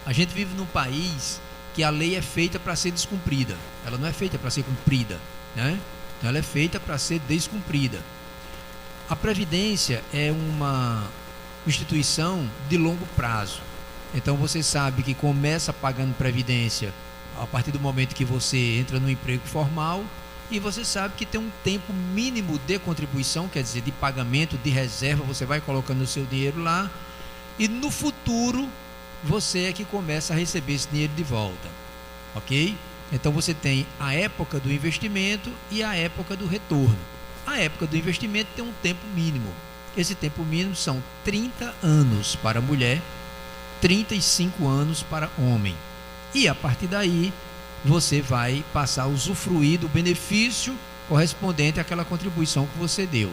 A gente vive num país que a lei é feita para ser descumprida. Ela não é feita para ser cumprida, né? Então ela é feita para ser descumprida. A Previdência é uma instituição de longo prazo. Então você sabe que começa pagando Previdência a partir do momento que você entra no emprego formal, e você sabe que tem um tempo mínimo de contribuição, quer dizer, de pagamento, de reserva, você vai colocando o seu dinheiro lá, e no futuro você é que começa a receber esse dinheiro de volta, ok? Então você tem a época do investimento e a época do retorno. A época do investimento tem um tempo mínimo. Esse tempo mínimo são 30 anos para mulher, 35 anos para homem. E a partir daí você vai passar a usufruir do benefício correspondente àquela contribuição que você deu.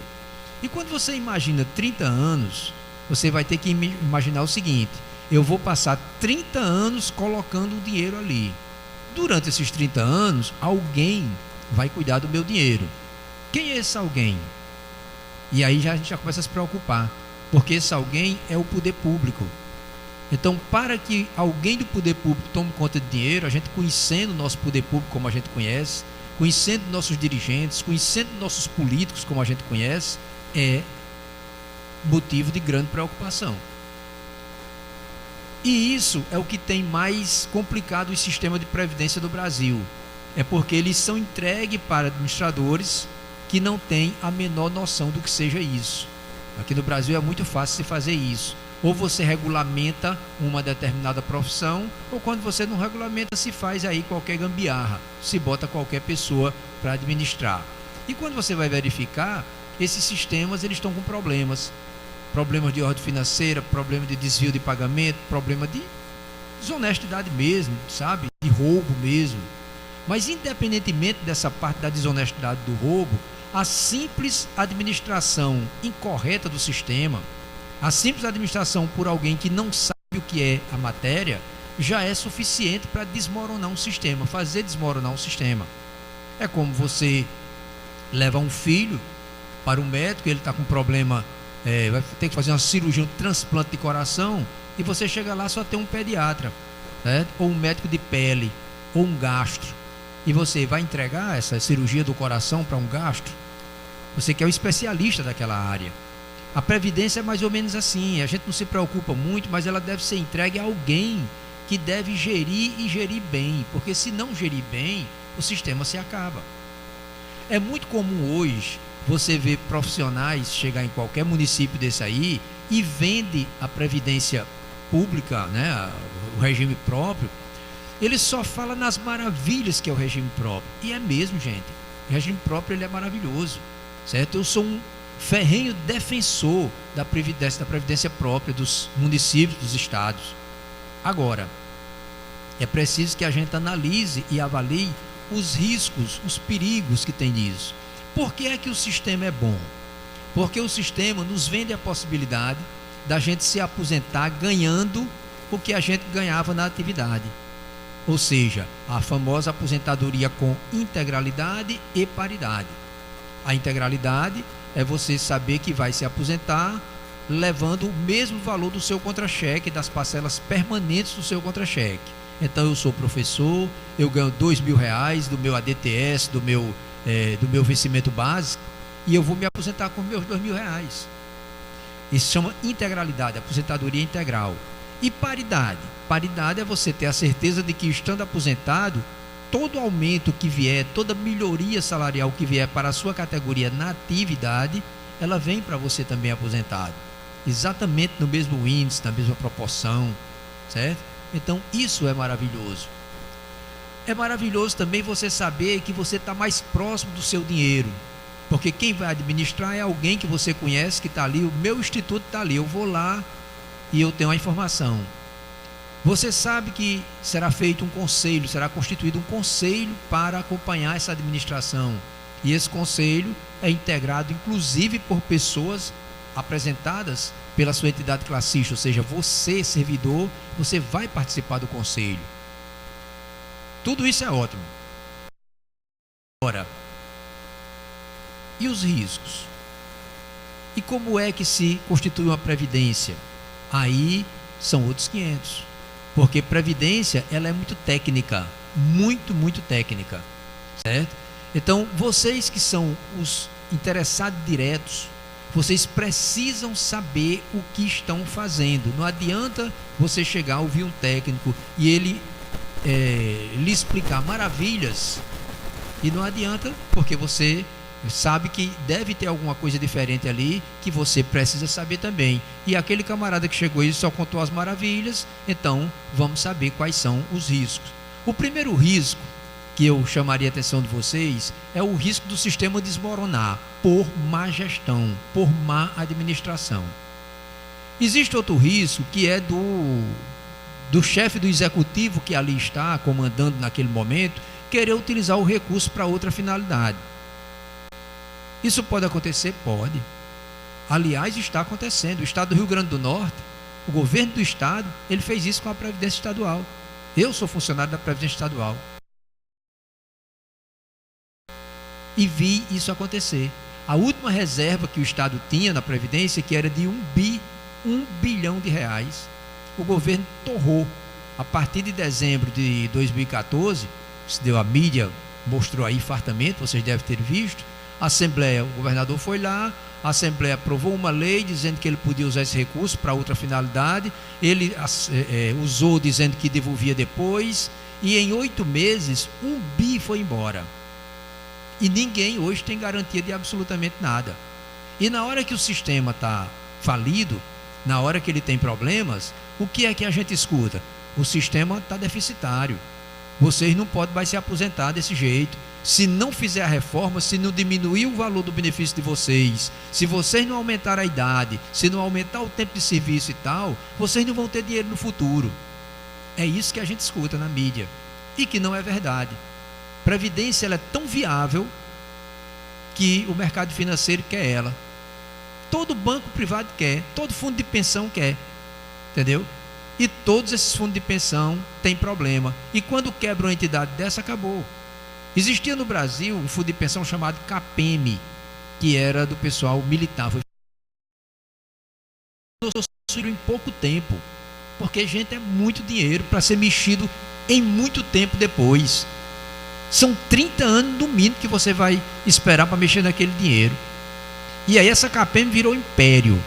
E quando você imagina 30 anos, você vai ter que imaginar o seguinte: eu vou passar 30 anos colocando o dinheiro ali. Durante esses 30 anos, alguém vai cuidar do meu dinheiro. Quem é esse alguém? E aí a gente já começa a se preocupar, porque esse alguém é o poder público. Então, para que alguém do poder público tome conta de dinheiro, a gente conhecendo o nosso poder público como a gente conhece, conhecendo nossos dirigentes, conhecendo nossos políticos como a gente conhece, é motivo de grande preocupação. E isso é o que tem mais complicado o sistema de previdência do Brasil. É porque eles são entregues para administradores que não têm a menor noção do que seja isso. Aqui no Brasil é muito fácil se fazer isso. Ou você regulamenta uma determinada profissão, ou quando você não regulamenta, se faz aí qualquer gambiarra, se bota qualquer pessoa para administrar. E quando você vai verificar, esses sistemas eles estão com problemas de ordem financeira, problema de desvio de pagamento, problema de desonestidade mesmo, sabe? De roubo mesmo. Mas independentemente dessa parte da desonestidade do roubo, a simples administração incorreta do sistema, a simples administração por alguém que não sabe o que é a matéria, já é suficiente para desmoronar um sistema, fazer desmoronar um sistema. É como você leva um filho para um médico, ele está com problema, vai ter que fazer uma cirurgia, um transplante de coração, e você chega lá, só tem um pediatra, né? Ou um médico de pele, ou um gastro, e você vai entregar essa cirurgia do coração para um gastro? Você que é o especialista daquela área. A Previdência é mais ou menos assim, a gente não se preocupa muito, mas ela deve ser entregue a alguém que deve gerir e gerir bem, porque se não gerir bem, o sistema se acaba. É muito comum hoje você ver profissionais chegar em qualquer município desse aí e vende a Previdência pública, né, o regime próprio. Ele só fala nas maravilhas que é o regime próprio, e é mesmo, gente, o regime próprio ele é maravilhoso, certo? Eu sou um ferrenho defensor da previdência própria dos municípios, dos estados. Agora, é preciso que a gente analise e avalie os riscos, os perigos que tem nisso. Por que é que o sistema é bom? Porque o sistema nos vende a possibilidade da gente se aposentar ganhando o que a gente ganhava na atividade. Ou seja, a famosa aposentadoria com integralidade e paridade. A integralidade é você saber que vai se aposentar levando o mesmo valor do seu contra-cheque, das parcelas permanentes do seu contra-cheque. Então eu sou professor, eu ganho R$ 2.000 do meu ADTS, do meu vencimento básico, e eu vou me aposentar com meus R$ 2.000. Isso se chama integralidade, aposentadoria integral. E paridade? Paridade é você ter a certeza de que, estando aposentado, todo aumento que vier, toda melhoria salarial que vier para a sua categoria na atividade, ela vem para você também aposentado. Exatamente no mesmo índice, na mesma proporção, certo? Então, isso é maravilhoso. É maravilhoso também você saber que você está mais próximo do seu dinheiro, porque quem vai administrar é alguém que você conhece, que está ali, o meu instituto está ali, eu vou lá e eu tenho a informação. Você sabe que será feito um conselho, será constituído um conselho para acompanhar essa administração. E esse conselho é integrado, inclusive, por pessoas apresentadas pela sua entidade classista, ou seja, você, servidor, você vai participar do conselho. Tudo isso é ótimo. Agora, e os riscos? E como é que se constitui uma previdência? Aí são outros 500. porque previdência ela é muito técnica, muito técnica, certo? Então, vocês que são os interessados diretos, vocês precisam saber o que estão fazendo. Não adianta você chegar a ouvir um técnico e ele lhe explicar maravilhas, e não adianta, porque você sabe que deve ter alguma coisa diferente ali que você precisa saber também. E aquele camarada que chegou e só contou as maravilhas, então vamos saber quais são os riscos. O primeiro risco que eu chamaria a atenção de vocês é o risco do sistema desmoronar por má gestão, por má administração. Existe outro risco que é do chefe do executivo que ali está comandando naquele momento querer utilizar o recurso para outra finalidade. Isso pode acontecer? Pode. Aliás, está acontecendo. O estado do Rio Grande do Norte, o governo do estado, ele fez isso com a Previdência Estadual. Eu sou funcionário da Previdência Estadual e vi isso acontecer. A última reserva que o estado tinha na Previdência, que era de 1 bilhão de reais, o governo torrou. A partir de dezembro de 2014, se deu a mídia, mostrou aí fartamente, vocês devem ter visto. A Assembleia, o governador foi lá, a Assembleia aprovou uma lei dizendo que ele podia usar esse recurso para outra finalidade, ele usou dizendo que devolvia depois, e em 8 meses, 1 bi foi embora. E ninguém hoje tem garantia de absolutamente nada. E na hora que o sistema está falido, na hora que ele tem problemas, o que é que a gente escuta? O sistema está deficitário. Vocês não podem mais se aposentar desse jeito. Se não fizer a reforma, se não diminuir o valor do benefício de vocês, se vocês não aumentar a idade, se não aumentar o tempo de serviço e tal, vocês não vão ter dinheiro no futuro. É isso que a gente escuta na mídia. E que não é verdade. Previdência ela é tão viável que o mercado financeiro quer ela. Todo banco privado quer, todo fundo de pensão quer. Entendeu? E todos esses fundos de pensão têm problema. E quando quebra uma entidade dessa, acabou. Existia no Brasil um fundo de pensão chamado CAPEM, que era do pessoal militar. Foi em pouco tempo, porque, gente, é muito dinheiro para ser mexido em muito tempo depois. São 30 anos no mínimo que você vai esperar para mexer naquele dinheiro. E aí essa CAPEM virou império.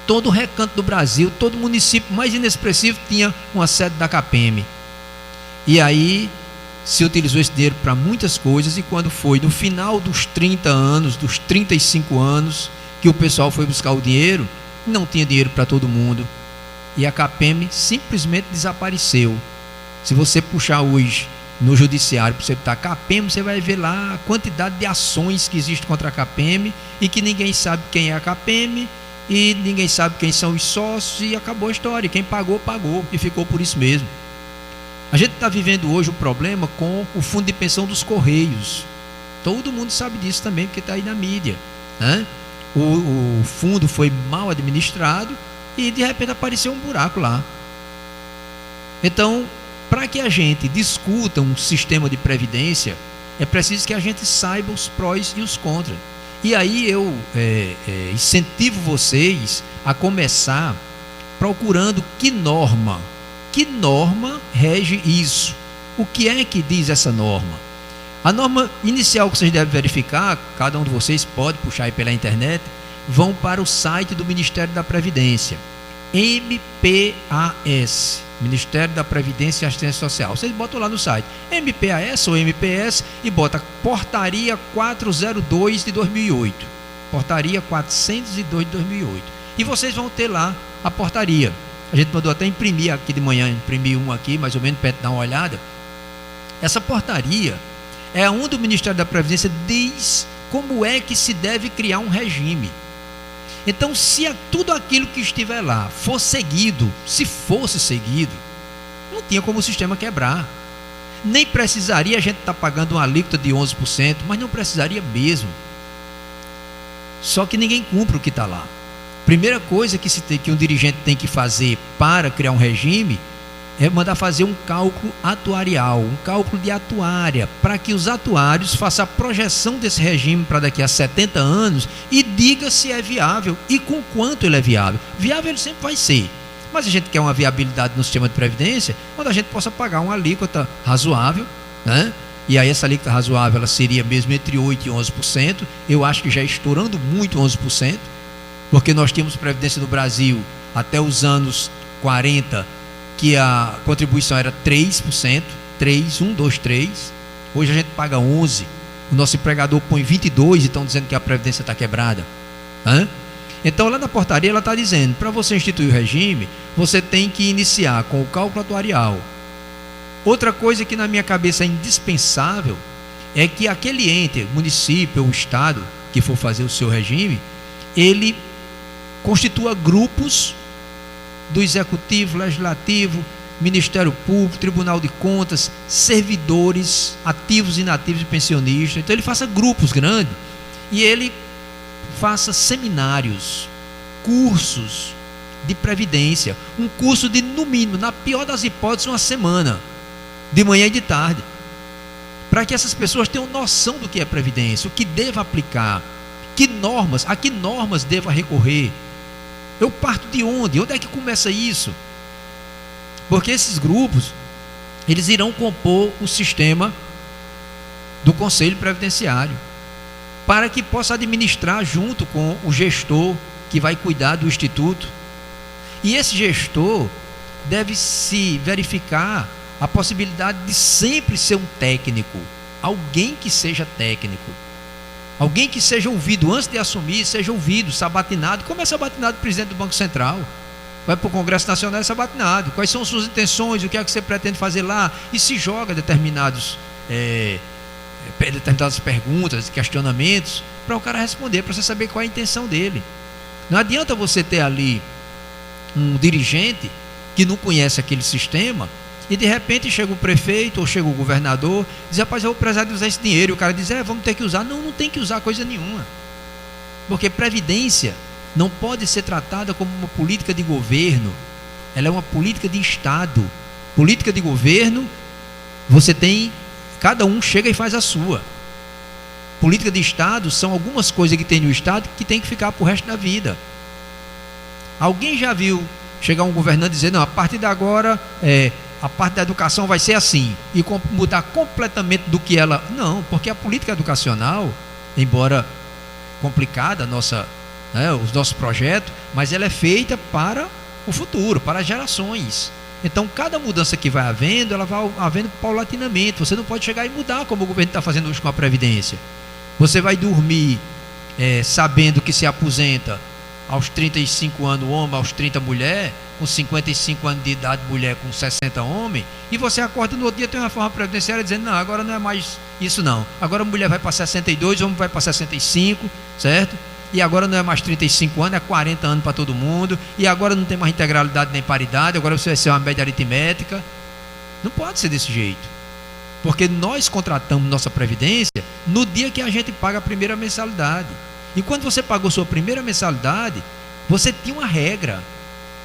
Todo recanto do Brasil, todo município mais inexpressivo tinha uma sede da CAPEM. E aí se utilizou esse dinheiro para muitas coisas, e quando foi no final dos 30 anos, dos 35 anos, que o pessoal foi buscar o dinheiro, não tinha dinheiro para todo mundo. E a CAPEM simplesmente desapareceu. Se você puxar hoje no judiciário para você botar CAPEM, você vai ver lá a quantidade de ações que existe contra a CAPEM, e que ninguém sabe quem é a CAPEM, e ninguém sabe quem são os sócios, e acabou a história. Quem pagou, pagou, e ficou por isso mesmo. A gente está vivendo hoje o problema com o fundo de pensão dos Correios. Todo mundo sabe disso também, porque está aí na mídia, né? O fundo foi mal administrado e de repente apareceu um buraco lá. Então, para que a gente discuta um sistema de previdência, é preciso que a gente saiba os prós e os contras. E aí eu incentivo vocês a começar procurando que norma rege isso. O que é que diz essa norma? A norma inicial que vocês devem verificar, cada um de vocês pode puxar aí pela internet, vão para o site do Ministério da Previdência, MPAS, Ministério da Previdência e Assistência Social. Vocês botam lá no site MPAS ou MPS e bota Portaria 402 de 2008, Portaria 402 de 2008, e vocês vão ter lá a portaria. A gente mandou até imprimir aqui de manhã, imprimi um aqui, mais ou menos, para dar uma olhada. Essa portaria é onde o Ministério da Previdência diz como é que se deve criar um regime. Então, se tudo aquilo que estiver lá for seguido, se fosse seguido, não tinha como o sistema quebrar. Nem precisaria a gente estar pagando uma alíquota de 11%, mas não precisaria mesmo. Só que ninguém cumpre o que está lá. Primeira coisa que um dirigente tem que fazer para criar um regime é mandar fazer um cálculo atuarial, um cálculo de atuária, para que os atuários façam a projeção desse regime para daqui a 70 anos e diga se é viável e com quanto ele é viável. Viável ele sempre vai ser, Mas a gente quer uma viabilidade no sistema de previdência, onde a gente possa pagar uma alíquota razoável, né? E aí essa alíquota razoável ela seria mesmo entre 8% e 11%. Eu acho que já estourando muito 11%, porque nós tínhamos previdência no Brasil até os anos 40, que a contribuição era 3%, 3, 1, 2, 3. Hoje a gente paga 11%. O nosso empregador põe 22% e estão dizendo que a previdência está quebrada. Então lá na portaria ela está dizendo, para você instituir o regime, você tem que iniciar com o cálculo atuarial. Outra coisa que na minha cabeça é indispensável é que aquele ente, município ou estado que for fazer o seu regime, ele constitua grupos do executivo, legislativo, Ministério Público, Tribunal de Contas, servidores ativos, inativos e pensionistas. Então ele faça grupos grandes e ele faça seminários, cursos de previdência, um curso de, no mínimo, na pior das hipóteses, uma semana, de manhã e de tarde, para que essas pessoas tenham noção do que é previdência, o que deva aplicar, a que normas deva recorrer. Eu parto de onde? Onde é que começa isso? Porque esses grupos, eles irão compor o sistema do Conselho Previdenciário, para que possa administrar junto com o gestor que vai cuidar do Instituto. E esse gestor deve se verificar a possibilidade de sempre ser um técnico, alguém que seja técnico, alguém que seja ouvido antes de assumir, seja ouvido, sabatinado, como é sabatinado o presidente do Banco Central. Vai para o Congresso Nacional sabatinado. Quais são suas intenções? O que é que você pretende fazer lá? E se joga determinadas perguntas, questionamentos, para o cara responder, para você saber qual é a intenção dele. Não adianta você ter ali um dirigente que não conhece aquele sistema e de repente chega o prefeito ou chega o governador e diz, rapaz, eu vou precisar de usar esse dinheiro. E o cara diz, vamos ter que usar. Não, não tem que usar coisa nenhuma. Porque previdência não pode ser tratada como uma política de governo, ela é uma política de Estado. Política de governo, você tem, cada um chega e faz a sua. Política de Estado são algumas coisas que tem no Estado que tem que ficar para o resto da vida. Alguém já viu chegar um governante e dizer, não, a partir de agora a parte da educação vai ser assim, e mudar completamente do que ela... Não, porque a política educacional, embora complicada, os nossos projetos, mas ela é feita para o futuro, para as gerações. Então cada mudança que vai havendo, ela vai havendo paulatinamente. Você não pode chegar e mudar como o governo está fazendo hoje com a Previdência. Você vai dormir sabendo que se aposenta aos 35 anos homem, aos 30 mulher, com 55 anos de idade mulher, com 60 homem, e você acorda no outro dia, tem uma reforma previdenciária dizendo, não, agora não é mais isso não, agora a mulher vai para 62, o homem vai para 65, certo? E agora não é mais 35 anos, é 40 anos para todo mundo, e agora não tem mais integralidade nem paridade, agora você vai ser uma média aritmética. Não pode ser desse jeito, porque nós contratamos nossa previdência no dia que a gente paga a primeira mensalidade. E quando você pagou sua primeira mensalidade, você tinha uma regra.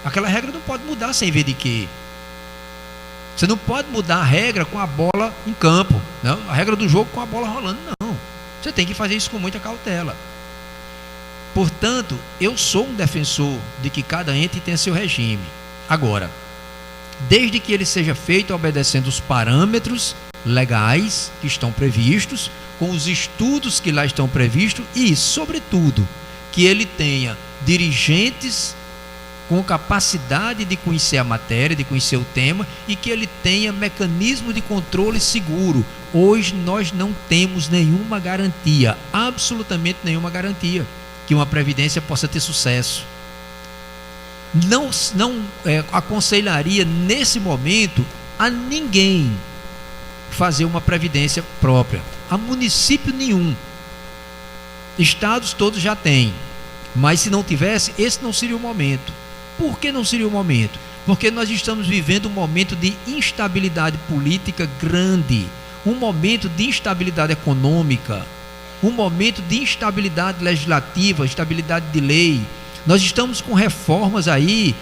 Aquela regra não pode mudar sem ver de quê. Você não pode mudar a regra com a bola em campo, não? A regra do jogo com a bola rolando, não. Você tem que fazer isso com muita cautela. Portanto, eu sou um defensor de que cada ente tenha seu regime. Agora, desde que ele seja feito obedecendo os parâmetros legais que estão previstos, com os estudos que lá estão previstos e, sobretudo, que ele tenha dirigentes com capacidade de conhecer a matéria, de conhecer o tema, e que ele tenha mecanismo de controle seguro. Hoje nós não temos nenhuma garantia, absolutamente nenhuma garantia, que uma previdência possa ter sucesso. Não aconselharia nesse momento a ninguém fazer uma previdência própria, a município nenhum. Estados todos já têm, mas se não tivesse, esse não seria o momento. Por que não seria o momento? Porque nós estamos vivendo um momento de instabilidade política grande, um momento de instabilidade econômica, um momento de instabilidade legislativa, instabilidade de lei. Nós estamos com reformas aí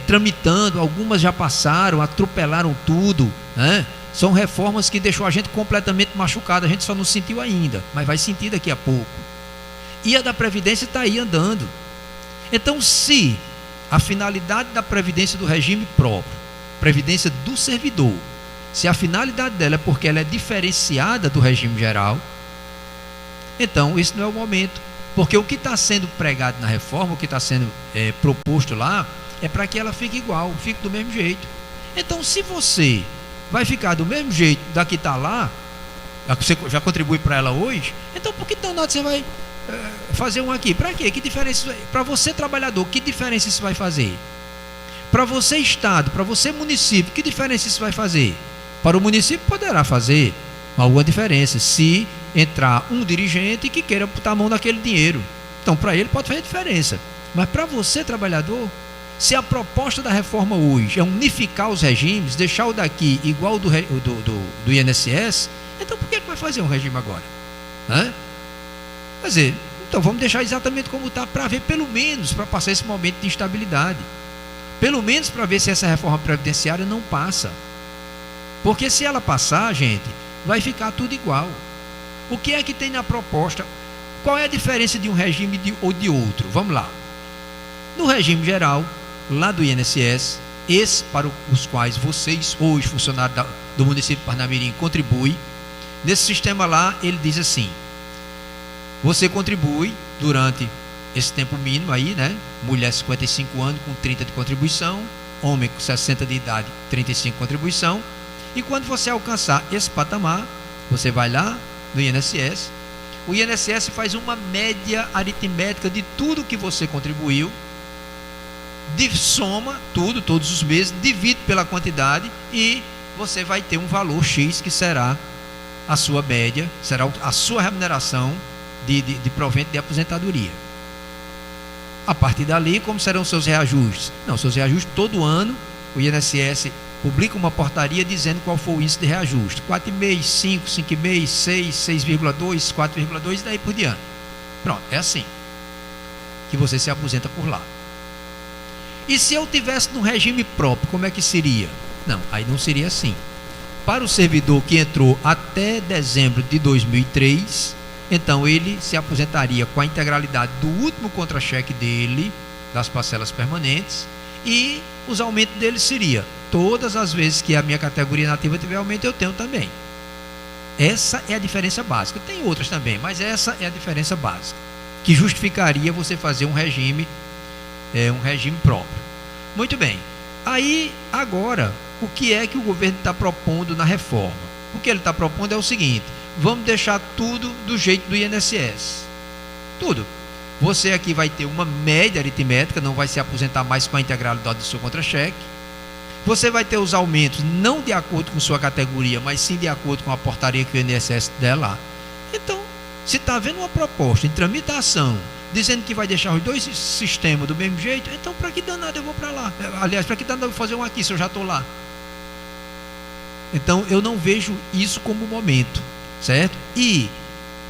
tramitando, algumas já passaram, atropelaram tudo, né? São reformas que deixou a gente completamente machucado, a gente só não sentiu ainda, mas vai sentir daqui a pouco. E a da Previdência está aí andando. Então, se a finalidade da previdência do regime próprio, previdência do servidor, se a finalidade dela é porque ela é diferenciada do regime geral, então esse não é o momento, porque o que está sendo pregado na reforma, o que está sendo proposto lá, é para que ela fique igual, fique do mesmo jeito. Então, se você vai ficar do mesmo jeito da que está lá, você já contribui para ela hoje, então por que danado você vai fazer um aqui? Para quê? Que diferença? Para você trabalhador, que diferença isso vai fazer? Para você estado, para você município, que diferença isso vai fazer? Para o município poderá fazer alguma diferença se entrar um dirigente que queira botar a mão naquele dinheiro. Então, para ele pode fazer diferença. Mas para você, trabalhador, se a proposta da reforma hoje é unificar os regimes, deixar o daqui igual ao do INSS, então por que vai fazer um regime agora? Quer dizer, então vamos deixar exatamente como está, para ver, pelo menos, para passar esse momento de instabilidade. Pelo menos para ver se essa reforma previdenciária não passa. Porque se ela passar, gente, vai ficar tudo igual. O que é que tem na proposta? Qual é a diferença de um regime ou de outro? Vamos lá. No regime geral, lá do INSS, esse para os quais vocês, hoje, funcionários do município de Parnamirim, contribuem, nesse sistema lá, ele diz assim: você contribui durante esse tempo mínimo aí, né? Mulher 55 anos com 30 de contribuição, homem com 60 de idade, 35 de contribuição. E quando você alcançar esse patamar, você vai lá no INSS. O INSS faz uma média aritmética de tudo que você contribuiu, soma tudo, todos os meses, divide pela quantidade e você vai ter um valor X que será a sua média, será a sua remuneração de provento de aposentadoria. A partir dali, como serão os seus reajustes? Não, seus reajustes todo ano, o INSS publica uma portaria dizendo qual foi o índice de reajuste: 4,5, 5, 5,5, 6, 6,2, 4,2 e daí por diante. Pronto, é assim que você se aposenta por lá. E se eu tivesse no regime próprio, como é que seria? Não, aí não seria assim. Para o servidor que entrou até dezembro de 2003, então ele se aposentaria com a integralidade do último contra-cheque dele, das parcelas permanentes, e os aumentos dele seria: todas as vezes que a minha categoria nativa tiver aumento, eu tenho também. Essa é a diferença básica. Tem outras também, mas essa é a diferença básica, que justificaria você fazer um regime próprio. Muito bem. Aí, agora, o que é que o governo está propondo na reforma? O que ele está propondo é o seguinte: vamos deixar tudo do jeito do INSS. Tudo. Você aqui vai ter uma média aritmética, não vai se aposentar mais com a integralidade do seu contra-cheque. Você vai ter os aumentos não de acordo com sua categoria, mas sim de acordo com a portaria que o INSS der lá. Então, se está havendo uma proposta em tramitação dizendo que vai deixar os dois sistemas do mesmo jeito, então para que danado eu vou para lá? Aliás, para que danado eu vou fazer um aqui se eu já estou lá? Então eu não vejo isso como momento, certo? E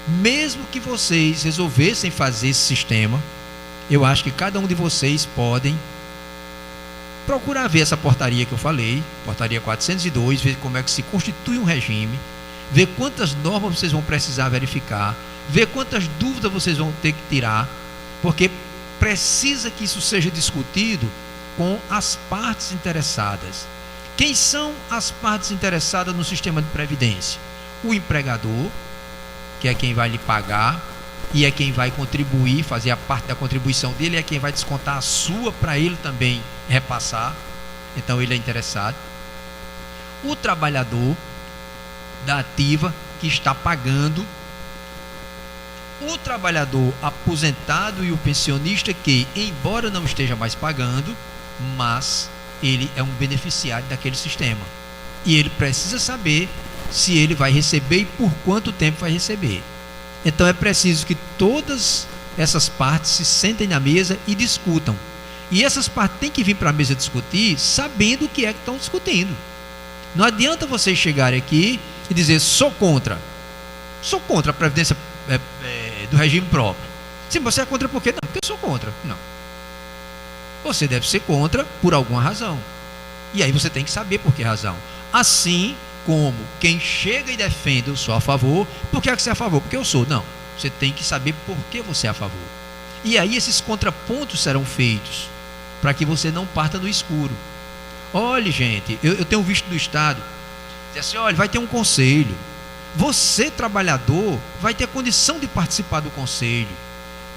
mesmo que vocês resolvessem fazer esse sistema, eu acho que cada um de vocês podem procurar ver essa portaria que eu falei, portaria 402, ver como é que se constitui um regime, ver quantas normas vocês vão precisar verificar, ver quantas dúvidas vocês vão ter que tirar, porque precisa que isso seja discutido com as partes interessadas. Quem são as partes interessadas no sistema de previdência? O empregador, que é quem vai lhe pagar e é quem vai contribuir, fazer a parte da contribuição dele, é quem vai descontar a sua para ele também repassar, então ele é interessado. O trabalhador da ativa que está pagando, o trabalhador aposentado e o pensionista que, embora não esteja mais pagando, mas ele é um beneficiário daquele sistema e ele precisa saber se ele vai receber e por quanto tempo vai receber. Então é preciso que todas essas partes se sentem na mesa e discutam. E essas partes têm que vir para a mesa discutir sabendo o que é que estão discutindo. Não adianta vocês chegarem aqui e dizer: sou contra a previdência do regime próprio. Sim, você é contra por quê? Não, porque eu sou contra. Não. Você deve ser contra por alguma razão. E aí você tem que saber por que razão. Assim como quem chega e defende: eu sou a favor. Por que é que você é a favor? Porque eu sou. Não. Você tem que saber por que você é a favor. E aí esses contrapontos serão feitos. para que você não parta do escuro. Olhe, gente, eu tenho visto do Estado, diz assim, olha, vai ter um conselho. Você, trabalhador, vai ter condição de participar do conselho.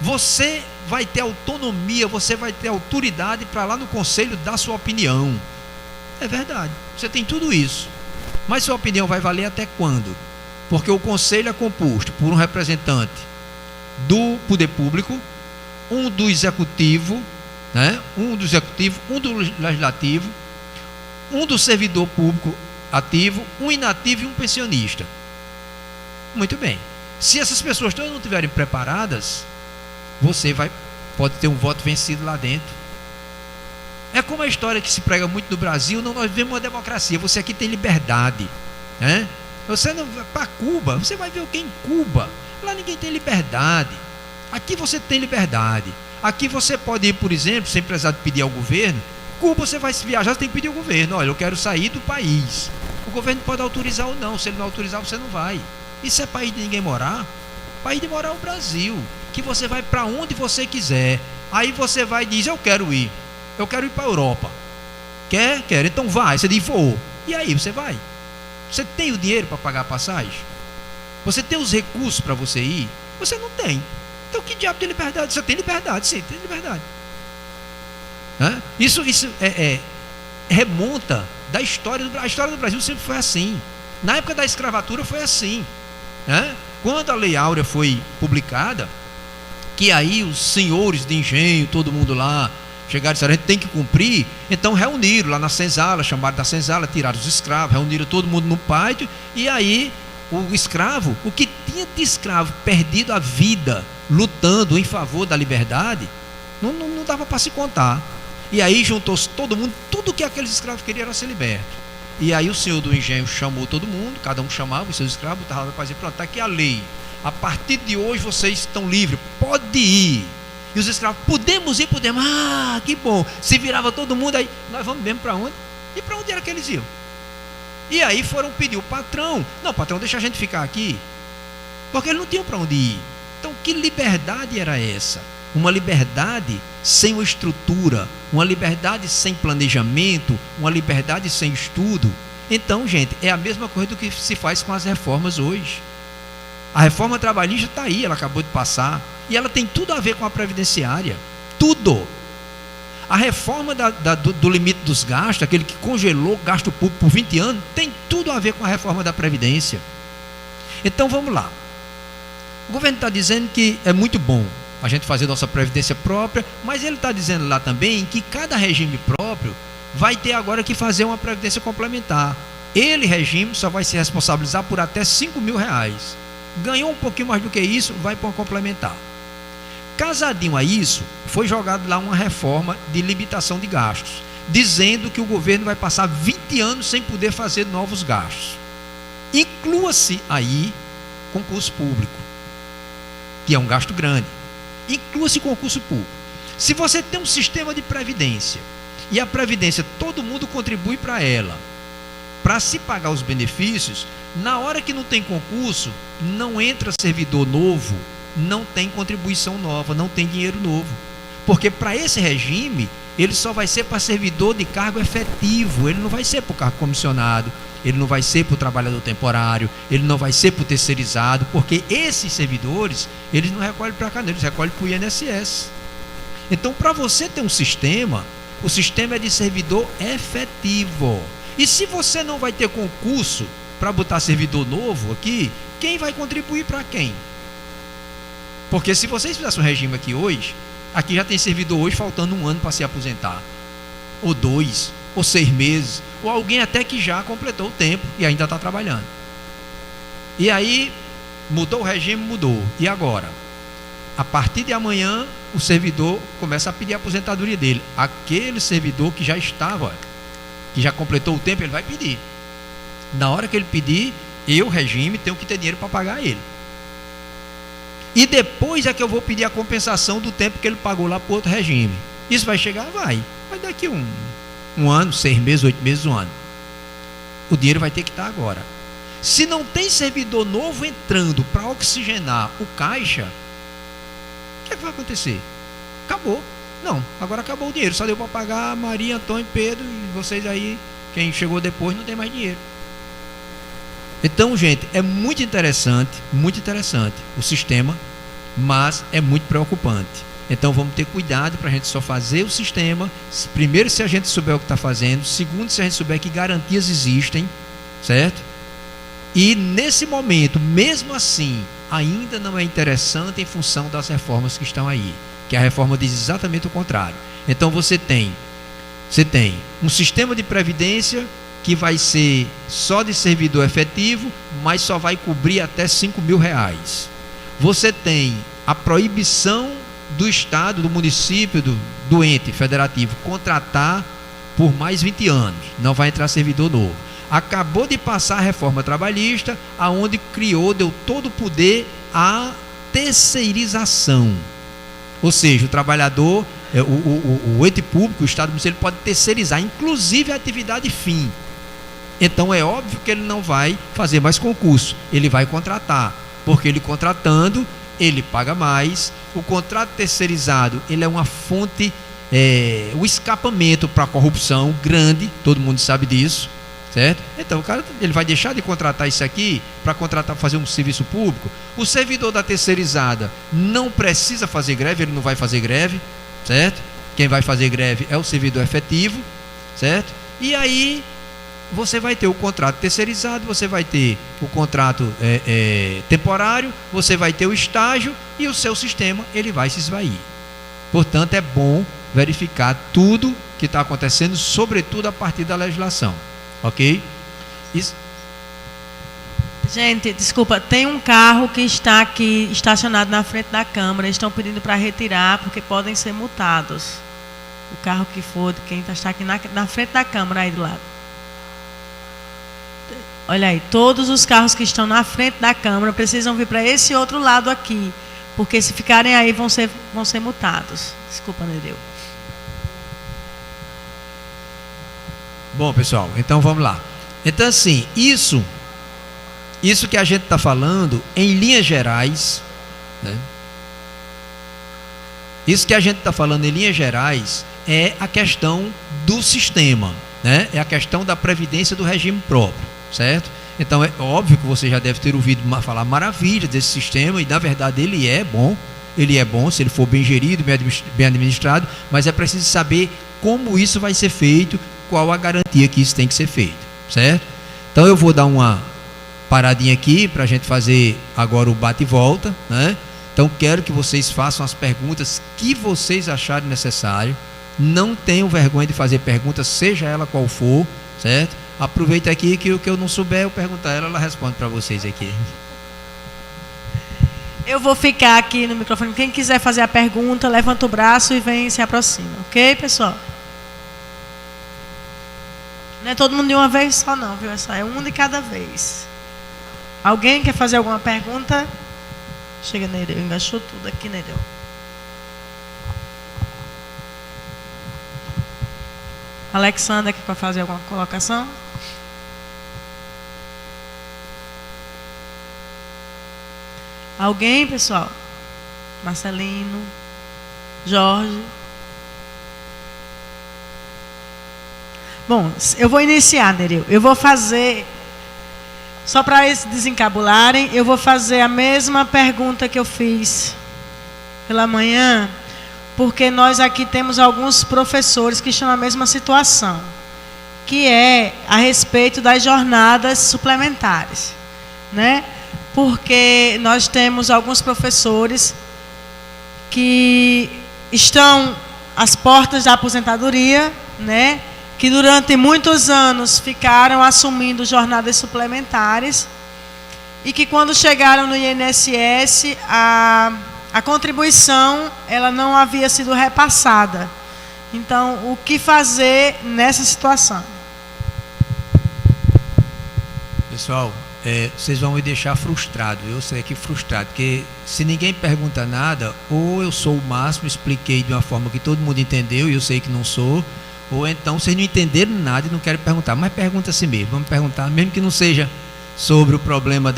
Você vai ter autonomia, você vai ter autoridade para lá no conselho dar sua opinião. É verdade, você tem tudo isso. Mas sua opinião vai valer até quando? Porque o conselho é composto por um representante do poder público, um do executivo, né? um do legislativo, um do servidor público ativo, um inativo e um pensionista. Muito bem. Se essas pessoas todas não estiverem preparadas, você pode ter um voto vencido lá dentro. É como a história que se prega muito no Brasil. Não, nós vivemos uma democracia, você aqui tem liberdade, né? Você não vai para Cuba, você vai ver o que é em Cuba. Lá ninguém tem liberdade. Aqui você tem liberdade. Aqui você pode ir, por exemplo, sem precisar de pedir ao governo. Cuba, você vai viajar, você tem que pedir ao governo. Olha, eu quero sair do país. O governo pode autorizar ou não. Se ele não autorizar, você não vai. Isso é país de ninguém morar? País de morar é o Brasil, que você vai para onde você quiser. Aí você vai e diz, eu quero ir para a Europa. Quer? Então vai. Você diz, vou. E aí, você vai? Você tem o dinheiro para pagar a passagem? Você tem os recursos para você ir? Você não tem. Então que diabo de liberdade? Você tem liberdade? Sim, tem liberdade. Isso remonta da história do Brasil. A história do Brasil sempre foi assim. Na época da escravatura foi assim. Quando a Lei Áurea foi publicada, que aí os senhores de engenho, todo mundo lá, chegaram e disseram, a gente tem que cumprir. Então reuniram lá na senzala, chamaram da senzala, tiraram os escravos, reuniram todo mundo no pátio. E aí o escravo, o que tinha de escravo perdido a vida lutando em favor da liberdade, não dava para se contar. E aí juntou-se todo mundo, tudo que aqueles escravos queriam era ser liberto. E aí o senhor do engenho chamou todo mundo, cada um chamava os seus escravos, estava para dizer, pronto, está aqui a lei, a partir de hoje vocês estão livres, pode ir. E os escravos, podemos ir, podemos. Ah, que bom. Se virava todo mundo, aí nós vamos mesmo para onde? E para onde era que eles iam? E aí foram pedir o patrão, não, patrão, deixa a gente ficar aqui, porque eles não tinham para onde ir. Então que liberdade era essa? Uma liberdade sem uma estrutura, uma liberdade sem planejamento, uma liberdade sem estudo. Então, gente, é a mesma coisa do que se faz com as reformas hoje. A reforma trabalhista está aí, ela acabou de passar, e ela tem tudo a ver com a previdenciária, tudo. A reforma do limite dos gastos, aquele que congelou o gasto público por 20 anos, tem tudo a ver com a reforma da Previdência. Então vamos lá. O governo está dizendo que é muito bom a gente fazer nossa previdência própria, mas ele está dizendo lá também que cada regime próprio vai ter agora que fazer uma previdência complementar. Ele, regime, só vai se responsabilizar por até R$5.000. Ganhou um pouquinho mais do que isso, vai para uma complementar. Casadinho a isso, foi jogado lá uma reforma de limitação de gastos, dizendo que o governo vai passar 20 anos sem poder fazer novos gastos. Inclua-se aí concurso público, que é um gasto grande. Inclua-se concurso público. Se você tem um sistema de previdência, e a previdência todo mundo contribui para ela, para se pagar os benefícios, na hora que não tem concurso, não entra servidor novo, não tem contribuição nova, não tem dinheiro novo. Porque para esse regime, ele só vai ser para servidor de cargo efetivo, ele não vai ser para o cargo comissionado, ele não vai ser para o trabalhador temporário, ele não vai ser para o terceirizado, porque esses servidores, eles não recolhem para cá, eles recolhem para o INSS. Então, para você ter um sistema, o sistema é de servidor efetivo. E se você não vai ter concurso para botar servidor novo aqui, quem vai contribuir para quem? Porque se vocês fizessem um regime aqui hoje, aqui já tem servidor hoje faltando 1 ano para se aposentar, ou 2, ou 6 meses, ou alguém até que já completou o tempo e ainda está trabalhando. E aí, mudou o regime, mudou. E agora? A partir de amanhã, o servidor começa a pedir a aposentadoria dele. Aquele servidor que já estava, que já completou o tempo, ele vai pedir. Na hora que ele pedir, eu, regime, tenho que ter dinheiro para pagar ele. E depois é que eu vou pedir a compensação do tempo que ele pagou lá para o outro regime. Isso vai chegar? Vai daqui um ano, 6 meses, 8 meses, 1 ano. O dinheiro vai ter que estar agora. Se não tem servidor novo entrando para oxigenar o caixa, o que é que vai acontecer? Acabou. Não, agora acabou o dinheiro, só deu para pagar Maria, Antônio, Pedro e vocês aí, quem chegou depois não tem mais dinheiro. Então, gente, é muito interessante o sistema, mas é muito preocupante. Então vamos ter cuidado para a gente só fazer o sistema, primeiro se a gente souber o que está fazendo, segundo se a gente souber que garantias existem, certo? E nesse momento, mesmo assim, ainda não é interessante em função das reformas que estão aí, que a reforma diz exatamente o contrário. Então você tem um sistema de previdência que vai ser só de servidor efetivo, mas só vai cobrir até R$5.000. Você tem a proibição do Estado, do município, do ente federativo contratar por mais 20 anos, não vai entrar servidor novo. Acabou de passar a reforma trabalhista, aonde deu todo o poder à terceirização. Ou seja, o trabalhador, o ente público, o Estado municipal, ele pode terceirizar, inclusive a atividade fim. Então é óbvio que ele não vai fazer mais concurso, ele vai contratar, porque ele contratando, ele paga mais. O contrato terceirizado, ele é uma fonte, um escapamento para a corrupção grande, todo mundo sabe disso, certo? Então o cara, ele vai deixar de contratar isso aqui para fazer um serviço público. O servidor da terceirizada não precisa fazer greve, ele não vai fazer greve, certo? Quem vai fazer greve é o servidor efetivo, certo? E aí você vai ter o contrato terceirizado, você vai ter o contrato temporário, você vai ter o estágio e o seu sistema ele vai se esvair. Portanto, é bom verificar tudo que está acontecendo, sobretudo a partir da legislação. Ok? Isso. Gente, desculpa, tem um carro que está aqui estacionado na frente da Câmara, eles estão pedindo para retirar porque podem ser multados. O carro que for de quem está aqui na frente da Câmara aí do lado. Olha aí, todos os carros que estão na frente da Câmara precisam vir para esse outro lado aqui, porque se ficarem aí vão ser multados. Desculpa, Nereu. Bom, pessoal, então vamos lá. Então, assim, isso que a gente está falando, em linhas gerais, né? Isso que a gente está falando em linhas gerais é a questão do sistema, né? É a questão da previdência do regime próprio, certo? Então é óbvio que você já deve ter ouvido falar maravilha desse sistema, e na verdade ele é bom se ele for bem gerido, bem administrado, mas é preciso saber como isso vai ser feito, qual a garantia que isso tem que ser feito, certo? Então eu vou dar uma paradinha aqui para a gente fazer agora o bate e volta, né? Então quero que vocês façam as perguntas que vocês acharem necessário. Não tenham vergonha de fazer perguntas, seja ela qual for, certo? Aproveita aqui que o que eu não souber, eu perguntar a ela, ela responde para vocês aqui. Eu vou ficar aqui no microfone. Quem quiser fazer a pergunta, levanta o braço e vem se aproxima. Ok, pessoal? Não é todo mundo de uma vez só não, viu? É um de cada vez. Alguém quer fazer alguma pergunta? Chega, Nereu. Engaixou tudo aqui, Nereu. Alexandra quer fazer alguma colocação? Alguém, pessoal? Marcelino, Jorge. Bom, eu vou iniciar, Nereu. Eu vou fazer, só para eles desencabularem, eu vou fazer a mesma pergunta que eu fiz pela manhã, porque nós aqui temos alguns professores que estão na mesma situação, que é a respeito das jornadas suplementares, né? Porque nós temos alguns professores que estão às portas da aposentadoria, né? Que durante muitos anos ficaram assumindo jornadas suplementares e que quando chegaram no INSS, a contribuição ela não havia sido repassada. Então, o que fazer nessa situação? Pessoal, vocês vão me deixar frustrado, eu sei que frustrado, porque se ninguém pergunta nada, ou eu sou o máximo, expliquei de uma forma que todo mundo entendeu e eu sei que não sou, ou então vocês não entenderam nada e não querem perguntar, mas pergunta a si mesmo, vamos perguntar, mesmo que não seja sobre o problema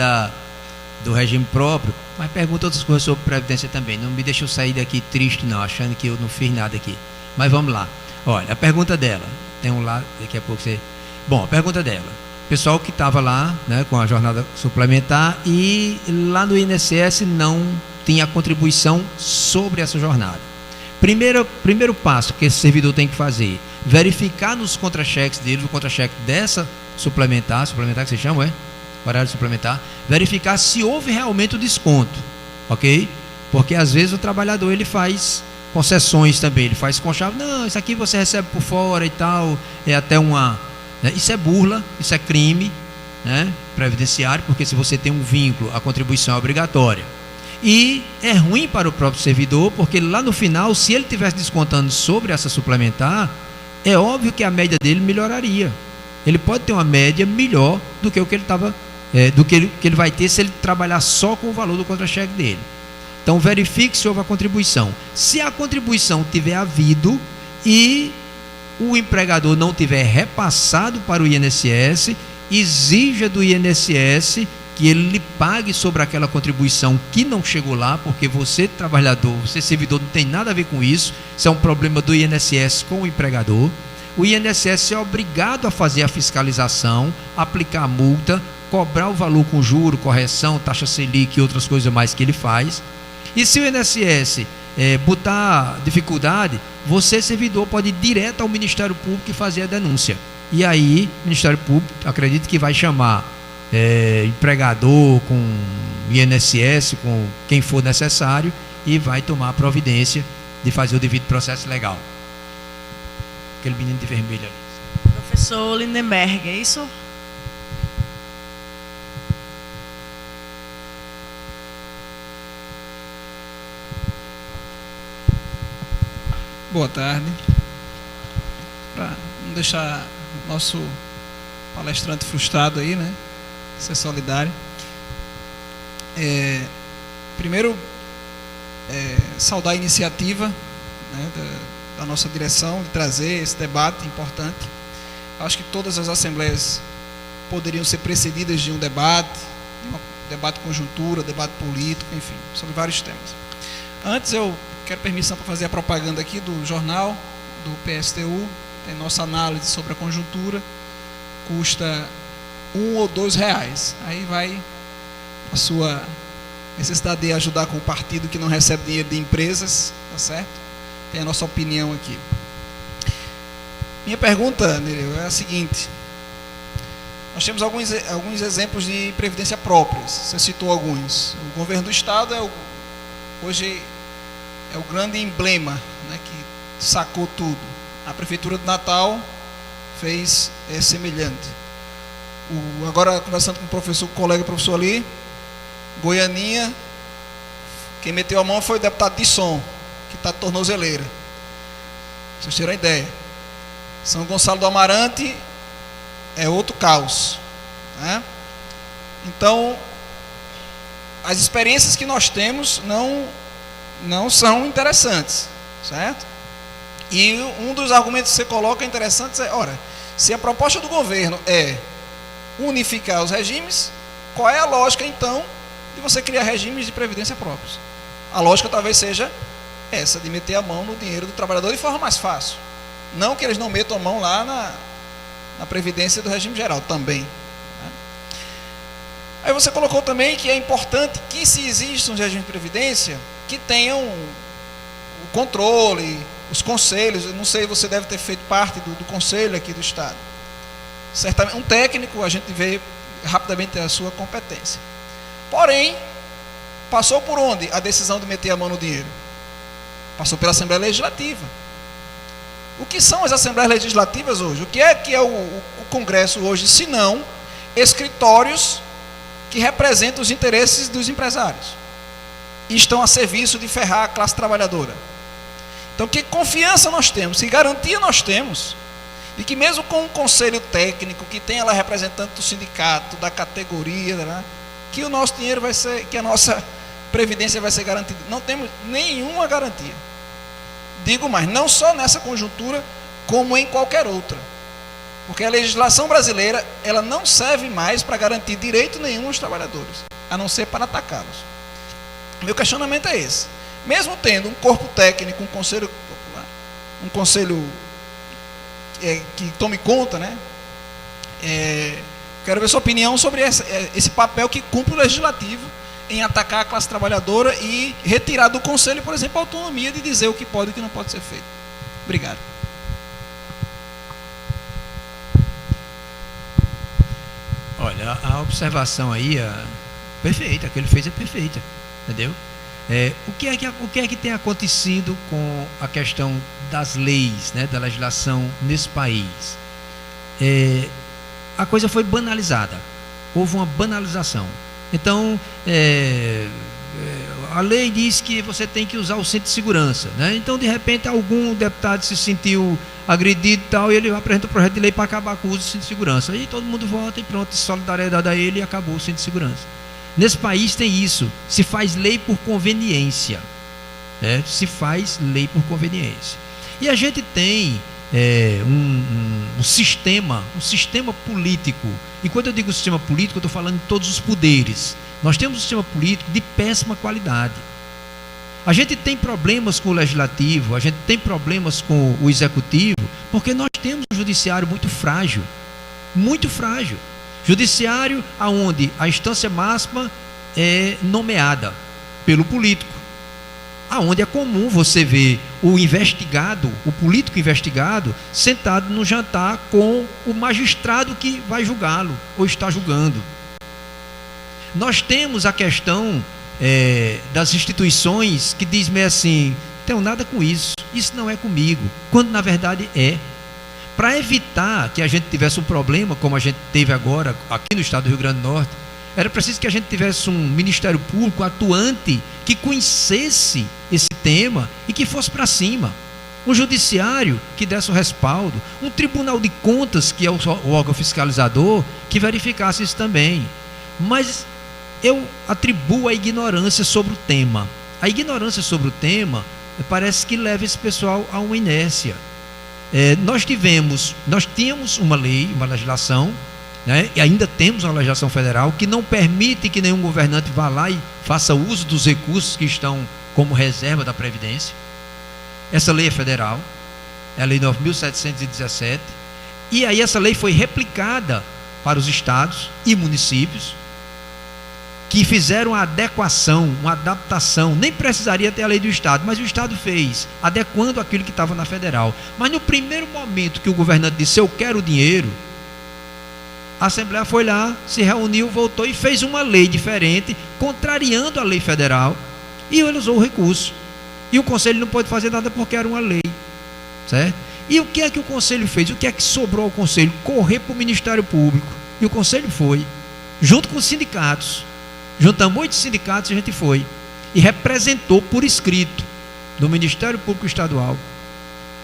do regime próprio, mas pergunta outras coisas sobre previdência também. Não me deixa eu sair daqui triste não, achando que eu não fiz nada aqui. Mas vamos lá. Olha, a pergunta dela, tem um lá, daqui a pouco você... Bom, a pergunta dela, pessoal que estava lá, né, com a jornada suplementar e lá no INSS não tinha contribuição sobre essa jornada. Primeiro passo que esse servidor tem que fazer, verificar nos contra-cheques dele, no contra-cheque dessa suplementar que você chama, horário suplementar, verificar se houve realmente o desconto, ok? Porque às vezes o trabalhador ele faz concessões também, ele faz conchavo, não, isso aqui você recebe por fora e tal, é até uma... Né? Isso é burla, isso é crime, né, previdenciário, porque se você tem um vínculo, a contribuição é obrigatória. E é ruim para o próprio servidor, porque lá no final, se ele estivesse descontando sobre essa suplementar, é óbvio que a média dele melhoraria. Ele pode ter uma média melhor do que o que ele estava, do que ele vai ter se ele trabalhar só com o valor do contra-cheque dele. Então verifique se houve a contribuição. Se a contribuição tiver havido e o empregador não tiver repassado para o INSS, exija do INSS que ele lhe pague sobre aquela contribuição que não chegou lá, porque você, trabalhador, você, servidor, não tem nada a ver com isso. Isso é um problema do INSS com o empregador. O INSS é obrigado a fazer a fiscalização, aplicar a multa, cobrar o valor com juro, correção, taxa Selic e outras coisas mais que ele faz. E se o INSS botar dificuldade, você, servidor, pode ir direto ao Ministério Público e fazer a denúncia. E aí, o Ministério Público, acredito que vai chamar empregador com INSS, com quem for necessário, e vai tomar a providência de fazer o devido processo legal. Aquele menino de vermelho ali. Professor Lindenberg, é isso? Boa tarde. Para não deixar nosso palestrante frustrado aí, né? Ser solidário. Primeiro, saudar a iniciativa, né, da nossa direção de trazer esse debate importante. Acho que todas as assembleias poderiam ser precedidas de um debate conjuntura, debate político, enfim, sobre vários temas. Antes eu quero permissão para fazer a propaganda aqui do jornal do PSTU. Tem nossa análise sobre a conjuntura, custa R$1 ou R$2. Aí vai a sua necessidade de ajudar com o partido que não recebe dinheiro de empresas, tá certo? Tem a nossa opinião aqui. Minha pergunta, Nereu, é a seguinte: nós temos alguns exemplos de previdência próprias. Você citou alguns. O governo do estado hoje é o grande emblema, né, que sacou tudo. A prefeitura de Natal fez semelhante. Agora, conversando com o colega professor ali, Goianinha, quem meteu a mão foi o deputado de som, que está de tornozeleira. Vocês terem uma ideia. São Gonçalo do Amarante é outro caos, né? Então, as experiências que nós temos não são interessantes, certo? E um dos argumentos que você coloca interessantes é, ora, se a proposta do governo é unificar os regimes, qual é a lógica então de você criar regimes de previdência próprios? A lógica talvez seja essa, de meter a mão no dinheiro do trabalhador de forma mais fácil. Não que eles não metam a mão lá na previdência do regime geral também, né? Aí você colocou também que é importante que, se existe um regime de previdência, que tenham o controle, os conselhos. Eu não sei, você deve ter feito parte do conselho aqui do estado. Certamente, um técnico, a gente vê rapidamente a sua competência. Porém, passou por onde a decisão de meter a mão no dinheiro? Passou pela Assembleia Legislativa. O que são as Assembleias Legislativas hoje? O que é o Congresso hoje, se não escritórios que representam os interesses dos empresários e estão a serviço de ferrar a classe trabalhadora? Então, que confiança nós temos, que garantia nós temos de que, mesmo com um conselho técnico que tenha lá representante do sindicato, da categoria, né, que o nosso dinheiro vai ser, que a nossa previdência vai ser garantida? Não temos nenhuma garantia. Digo mais, não só nessa conjuntura, como em qualquer outra. Porque a legislação brasileira, ela não serve mais para garantir direito nenhum aos trabalhadores. a não ser para atacá-los. Meu questionamento é esse. Mesmo tendo um corpo técnico, um conselho que tome conta, né? Quero ver sua opinião sobre esse papel que cumpre o legislativo em atacar a classe trabalhadora e retirar do conselho, por exemplo, a autonomia de dizer o que pode e o que não pode ser feito. Obrigado. Olha, a observação aí perfeita, a que ele fez é perfeita, entendeu? O que é que tem acontecido com a questão das leis, né, da legislação nesse país? A coisa foi banalizada, houve uma banalização. Então, a lei diz que você tem que usar o cinto de segurança, né? Então, de repente, algum deputado se sentiu agredido e tal, e ele apresenta um projeto de lei para acabar com o uso do cinto de segurança. Aí todo mundo vota e pronto, solidariedade a ele e acabou o cinto de segurança. Nesse país tem isso, se faz lei por conveniência, né? Se faz lei por conveniência. E a gente tem um sistema político, e quando eu digo sistema político, eu estou falando de todos os poderes. Nós temos um sistema político de péssima qualidade. A gente tem problemas com o legislativo, a gente tem problemas com o executivo, porque nós temos um judiciário muito frágil, muito frágil. Judiciário onde a instância máxima é nomeada pelo político, aonde é comum você ver o investigado, o político investigado, sentado no jantar com o magistrado que vai julgá-lo ou está julgando. Nós temos a questão das instituições que diz meio assim, não tenho nada com isso não é comigo, quando na verdade é. Para evitar que a gente tivesse um problema, como a gente teve agora aqui no estado do Rio Grande do Norte, era preciso que a gente tivesse um Ministério Público atuante que conhecesse esse tema e que fosse para cima. Um judiciário que desse o respaldo, um Tribunal de Contas, que é o órgão fiscalizador, que verificasse isso também. Mas eu atribuo a ignorância sobre o tema. A ignorância sobre o tema parece que leva esse pessoal a uma inércia. Nós tínhamos uma lei, uma legislação, né, e ainda temos uma legislação federal que não permite que nenhum governante vá lá e faça uso dos recursos que estão como reserva da Previdência. Essa lei é federal, é a Lei 9.717, e aí essa lei foi replicada para os estados e municípios, que fizeram a adequação, uma adaptação, nem precisaria ter a lei do estado, mas o estado fez, adequando aquilo que estava na federal. Mas no primeiro momento que o governante disse, eu quero o dinheiro, a Assembleia foi lá, se reuniu, voltou e fez uma lei diferente, contrariando a lei federal, e ele usou o recurso. E o Conselho não pôde fazer nada porque era uma lei, certo? E o que é que o Conselho fez? O que é que sobrou ao Conselho? Correr para o Ministério Público. E o Conselho foi, junto com os sindicatos. Juntamos 8 sindicatos e a gente foi. E representou por escrito, no Ministério Público Estadual,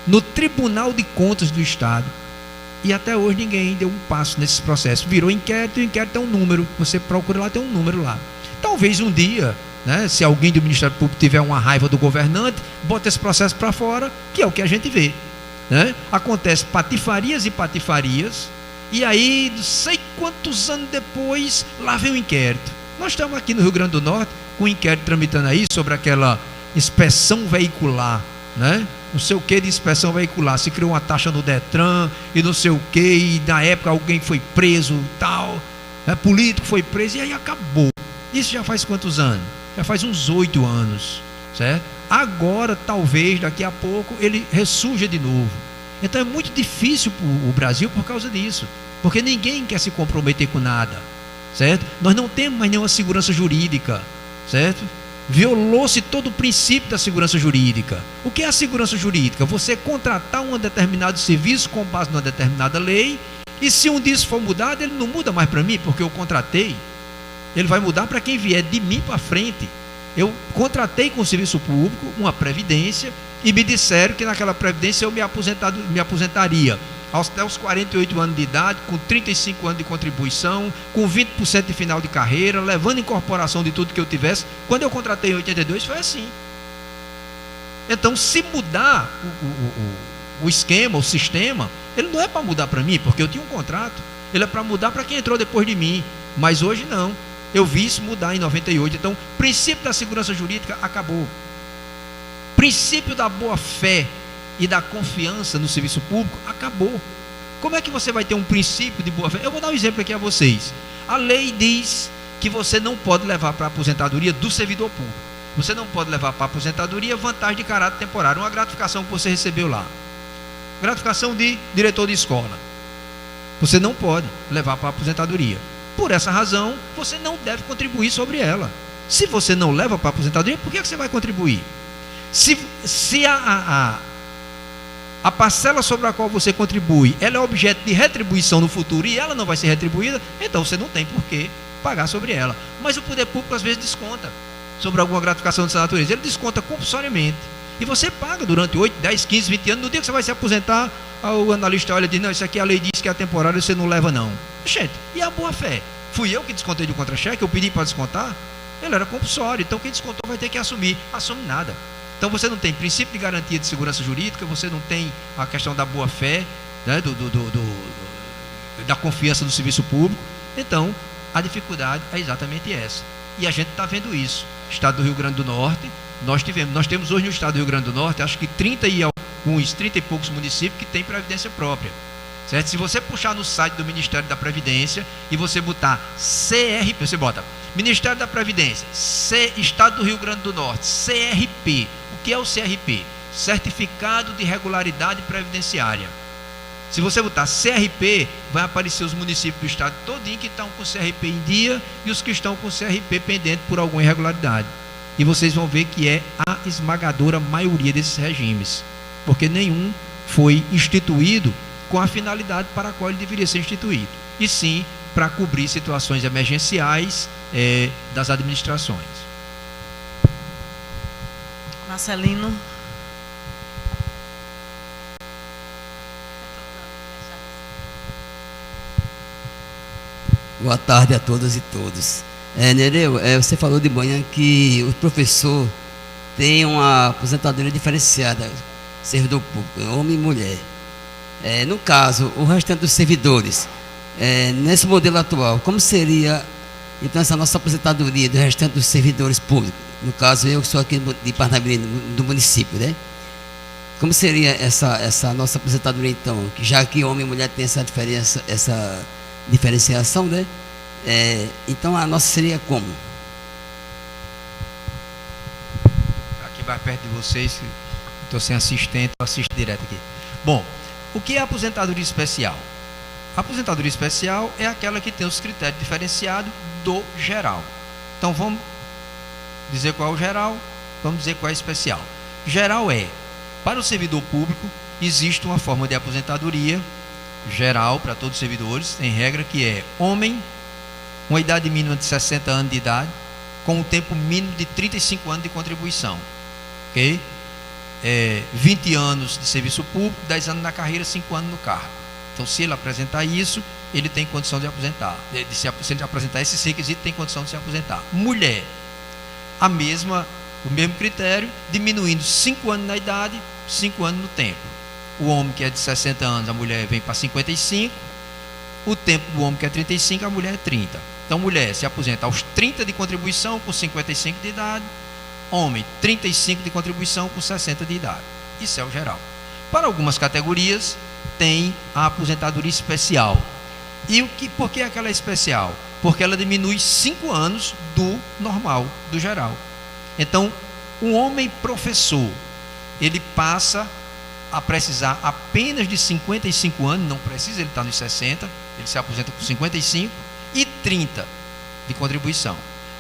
no Tribunal de Contas do Estado. E até hoje ninguém deu um passo nesse processo. Virou inquérito, e o inquérito tem um número. Você procura lá, tem um número lá. Talvez um dia, né, se alguém do Ministério Público tiver uma raiva do governante, bota esse processo para fora, que é o que a gente vê, né? Acontece patifarias e patifarias, e aí, não sei quantos anos depois, lá vem o inquérito. Nós estamos aqui no Rio Grande do Norte, com um inquérito tramitando aí sobre aquela inspeção veicular, né? Não sei o que de inspeção veicular, se criou uma taxa no Detran, e não sei o que, e na época alguém foi preso, tal, né? Político foi preso, e aí acabou. Isso já faz quantos anos? Já faz uns 8 anos, certo? Agora, talvez, daqui a pouco, ele ressurja de novo. Então é muito difícil para o Brasil por causa disso, porque ninguém quer se comprometer com nada, certo? Nós não temos mais nenhuma segurança jurídica, certo? Violou-se todo o princípio da segurança jurídica. O que é a segurança jurídica? Você contratar um determinado serviço com base numa determinada lei, e se um disso for mudado, ele não muda mais para mim, porque eu contratei. Ele vai mudar para quem vier de mim para frente. Eu contratei com o serviço público uma previdência e me disseram que naquela previdência eu me aposentaria até os 48 anos de idade, com 35 anos de contribuição, com 20% de final de carreira, levando em incorporação de tudo que eu tivesse. Quando eu contratei em 82 foi assim. Então, se mudar o esquema, o sistema, ele não é para mudar para mim, porque eu tinha um contrato. Ele é para mudar para quem entrou depois de mim. Mas hoje não. Eu vi isso mudar em 98. Então, o princípio da segurança jurídica acabou. O princípio da boa-fé e da confiança no serviço público acabou. Como é que você vai ter um princípio de boa-fé? Eu vou dar um exemplo aqui a vocês. A lei diz que você não pode levar para a aposentadoria do servidor público. Você não pode levar para a aposentadoria vantagem de caráter temporário, uma gratificação que você recebeu lá. Gratificação de diretor de escola. Você não pode levar para a aposentadoria. Por essa razão, você não deve contribuir sobre ela. Se você não leva para a aposentadoria, por que você vai contribuir? Se a parcela sobre a qual você contribui, ela é objeto de retribuição no futuro e ela não vai ser retribuída, então você não tem por que pagar sobre ela. Mas o poder público às vezes desconta sobre alguma gratificação dessa natureza. Ele desconta compulsoriamente. E você paga durante 8, 10, 15, 20 anos. No dia que você vai se aposentar, o analista olha e diz: não, isso aqui a lei diz que é temporário, você não leva não. Gente, e a boa fé? Fui eu que descontei de contra-cheque, eu pedi para descontar, ele era compulsório, então quem descontou vai ter que assumir. Assume nada. Então você não tem princípio de garantia de segurança jurídica, você não tem a questão da boa fé, né, da confiança no serviço público. Então a dificuldade é exatamente essa. E a gente está vendo isso. Estado do Rio Grande do Norte, nós temos hoje no estado do Rio Grande do Norte, acho que 30 e poucos municípios que têm previdência própria. Certo? Se você puxar no site do Ministério da Previdência e você botar CRP, você bota Ministério da Previdência, Estado do Rio Grande do Norte, CRP. O que é o CRP? Certificado de Regularidade Previdenciária. Se você botar CRP, vai aparecer os municípios do estado todinho que estão com CRP em dia e os que estão com CRP pendente por alguma irregularidade. E vocês vão ver que é a esmagadora maioria desses regimes, porque nenhum foi instituído com a finalidade para a qual ele deveria ser instituído, e sim para cobrir situações emergenciais das administrações. Marcelino. Boa tarde a todas e todos. Nereu, você falou de manhã que o professor tem uma aposentadoria diferenciada, servidor público, homem e mulher. No caso, o restante dos servidores, nesse modelo atual, como seria então essa nossa aposentadoria do restante dos servidores públicos? No caso, eu que sou aqui de Parnamirim, do município, né? Como seria essa nossa aposentadoria então? Já que homem e mulher tem essa diferença, essa diferenciação, né? Então a nossa seria como? Aqui mais perto de vocês, estou sem assistente, eu assisto direto aqui. Bom, o que é aposentadoria especial? A aposentadoria especial é aquela que tem os critérios diferenciados do geral. Então vamos dizer qual é o geral, vamos dizer qual é o especial. Geral para o servidor público, existe uma forma de aposentadoria geral para todos os servidores, tem regra que é homem, uma idade mínima de 60 anos de idade, com um tempo mínimo de 35 anos de contribuição, ok? 20 anos de serviço público, 10 anos na carreira, 5 anos no cargo. Então, se ele apresentar isso, ele tem condição de aposentar. Se ele apresentar esses requisitos, tem condição de se aposentar. Mulher, o mesmo critério, diminuindo 5 anos na idade, 5 anos no tempo. O homem que é de 60 anos, a mulher vem para 55. O tempo do homem que é 35, a mulher é 30. Então, mulher se aposenta aos 30 de contribuição com 55 de idade. Homem, 35 de contribuição com 60 de idade. Isso é o geral. Para algumas categorias, tem a aposentadoria especial. E por que aquela é especial? Porque ela diminui 5 anos do normal, do geral. Então, um homem professor, ele passa a precisar apenas de 55 anos, não precisa, ele está nos 60, ele se aposenta com 55 e 30 de contribuição.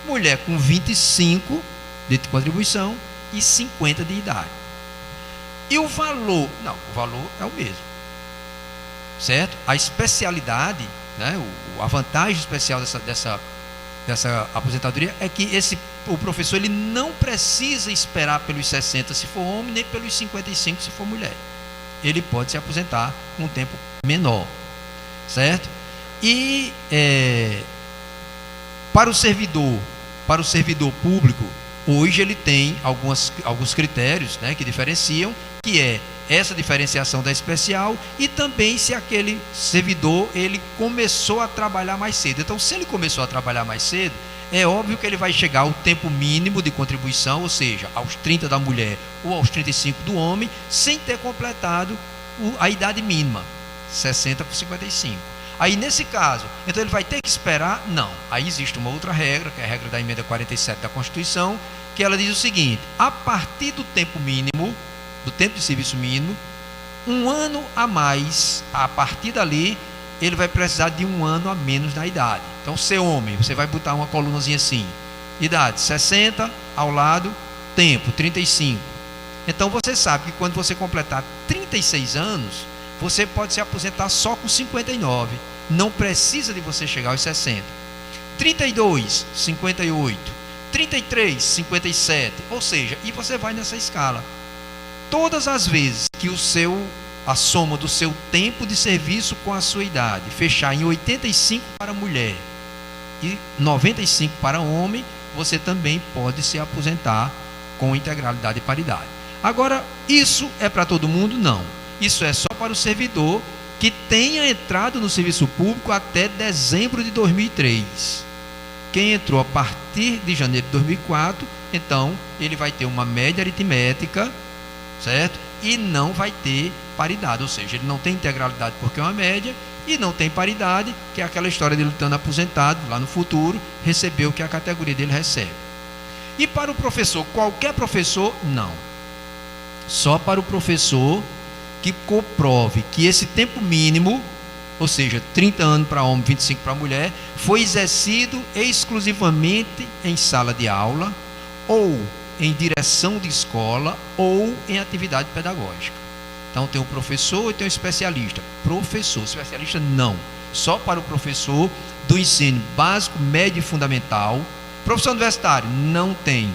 Mulher com 25 de contribuição e 50 de idade. E o valor? Não, o valor é o mesmo, certo? A especialidade, né, a vantagem especial dessa aposentadoria é que o professor ele não precisa esperar pelos 60 se for homem, nem pelos 55 se for mulher. Ele pode se aposentar com um tempo menor, certo? E para o servidor público, hoje ele tem alguns critérios, né, que diferenciam, que é essa diferenciação da especial, e também se aquele servidor ele começou a trabalhar mais cedo. Então, se ele começou a trabalhar mais cedo, é óbvio que ele vai chegar ao tempo mínimo de contribuição, ou seja, aos 30 da mulher ou aos 35 do homem, sem ter completado a idade mínima, 60 por 55. Aí, nesse caso, então ele vai ter que esperar? Não. Aí existe uma outra regra, que é a regra da emenda 47 da Constituição, que ela diz o seguinte: a partir do tempo mínimo, do tempo de serviço mínimo, um ano a mais, a partir dali, ele vai precisar de um ano a menos na idade. Então, ser homem, você vai botar uma colunazinha assim: idade 60, ao lado, tempo 35. Então, você sabe que quando você completar 36 anos, você pode se aposentar só com 59. Não precisa de você chegar aos 60. 32, 58. 33, 57. Ou seja, e você vai nessa escala. Todas as vezes que a soma do seu tempo de serviço com a sua idade fechar em 85 para mulher e 95 para homem, você também pode se aposentar com integralidade e paridade. Agora, isso é para todo mundo? Não. Isso é só para o servidor que tenha entrado no serviço público até dezembro de 2003. Quem entrou a partir de janeiro de 2004, então ele vai ter uma média aritmética, certo? E não vai ter paridade, ou seja, ele não tem integralidade porque é uma média, e não tem paridade, que é aquela história dele estando aposentado lá no futuro, receber o que a categoria dele recebe. E para o professor, qualquer professor, não. Só para o professor que comprove que esse tempo mínimo, ou seja, 30 anos para homem, 25 para mulher, foi exercido exclusivamente em sala de aula, ou em direção de escola, ou em atividade pedagógica. Então tem um professor e tem um especialista. Professor, especialista não. Só para o professor do ensino básico, médio e fundamental. Professor universitário, não tem.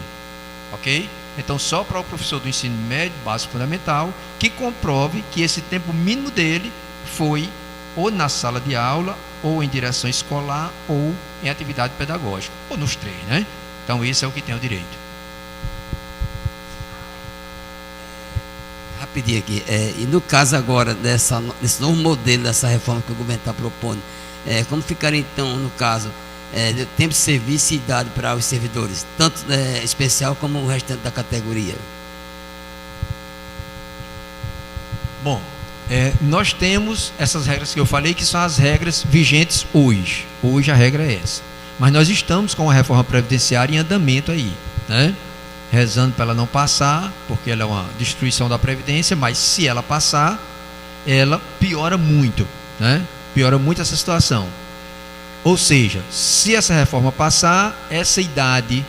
Ok? Então só para o professor do ensino médio, básico e fundamental, que comprove que esse tempo mínimo dele foi ou na sala de aula, ou em direção escolar, ou em atividade pedagógica, ou nos três, né? Então esse é o que tem o direito. Rapidinho aqui, e no caso agora desse novo modelo, dessa reforma que o governo está propondo, como ficaria então, no caso, do tempo de serviço e idade para os servidores, tanto especial como o restante da categoria? Bom, nós temos essas regras que eu falei, que são as regras vigentes hoje. Hoje a regra é essa. Mas nós estamos com a reforma previdenciária em andamento aí, né? Rezando para ela não passar, porque ela é uma destruição da Previdência, mas se ela passar, ela piora muito, né? Piora muito essa situação. Ou seja, se essa reforma passar, essa idade,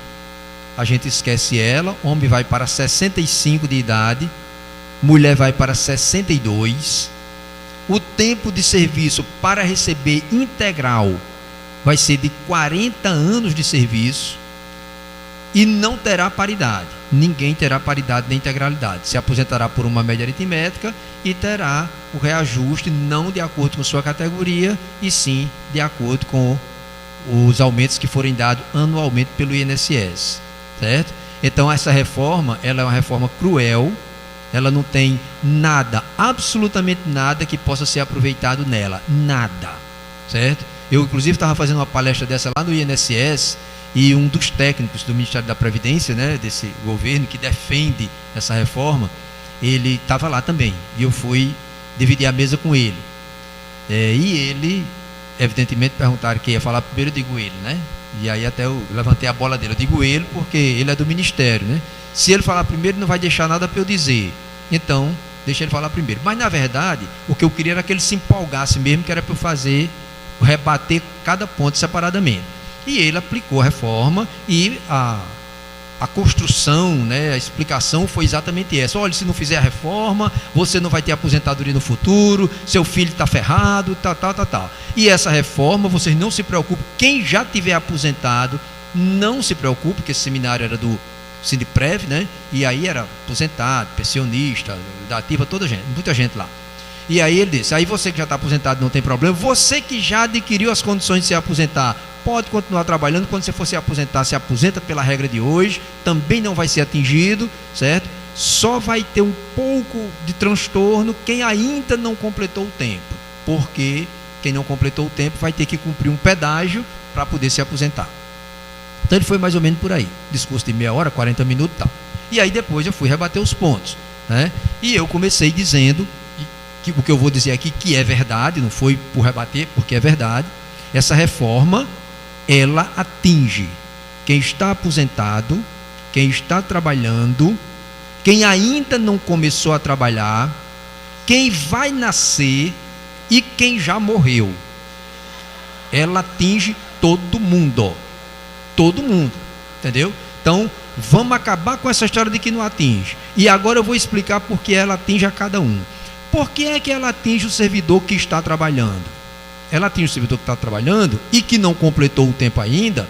a gente esquece ela, homem vai para 65 de idade, mulher vai para 62, o tempo de serviço para receber integral vai ser de 40 anos de serviço, e não terá paridade. Ninguém terá paridade nem integralidade. Se aposentará por uma média aritmética e terá o reajuste não de acordo com sua categoria, e sim de acordo com os aumentos que forem dados anualmente pelo INSS, certo? Então essa reforma, ela é uma reforma cruel, ela não tem nada, absolutamente nada que possa ser aproveitado nela, nada, certo? Eu inclusive estava fazendo uma palestra dessa lá no INSS, e um dos técnicos do Ministério da Previdência, né, desse governo que defende essa reforma, ele estava lá também, e eu fui dividir a mesa com ele, e ele, evidentemente, perguntaram quem ia falar primeiro, eu digo ele, né? E aí até eu levantei a bola dele, eu digo ele porque ele é do Ministério, né? Se ele falar primeiro, não vai deixar nada para eu dizer, então deixa ele falar primeiro. Mas na verdade, o que eu queria era que ele se empolgasse mesmo, que era para eu fazer, rebater cada ponto separadamente. E ele aplicou a reforma, e a construção, né, a explicação foi exatamente essa: olha, se não fizer a reforma, você não vai ter aposentadoria no futuro, seu filho está ferrado, tal. E essa reforma, vocês não se preocupem, quem já tiver aposentado, não se preocupe, porque esse seminário era do Sindiprev, né, e aí era aposentado, pensionista, da ativa, toda gente, muita gente lá. E aí ele disse: aí você que já está aposentado não tem problema, você que já adquiriu as condições de se aposentar, pode continuar trabalhando. Quando você for se aposentar, se aposenta pela regra de hoje, também não vai ser atingido, certo? só vai ter um pouco de transtorno quem ainda não completou o tempo, porque quem não completou o tempo vai ter que cumprir um pedágio para poder se aposentar. Então ele foi mais ou menos por aí, discurso de meia hora, 40 minutos e tal. E aí depois eu fui rebater os pontos, né? E eu comecei dizendo que o que eu vou dizer aqui, que é verdade, não foi por rebater, porque é verdade. Essa reforma, ela atinge quem está aposentado, quem está trabalhando, quem ainda não começou a trabalhar, quem vai nascer e quem já morreu. Ela atinge todo mundo, entendeu? Então, vamos acabar com essa história de que não atinge. E agora eu vou explicar por que ela atinge a cada um. Por que é que ela atinge o servidor que está trabalhando? Ela atinge o servidor que está trabalhando e que não completou o tempo ainda,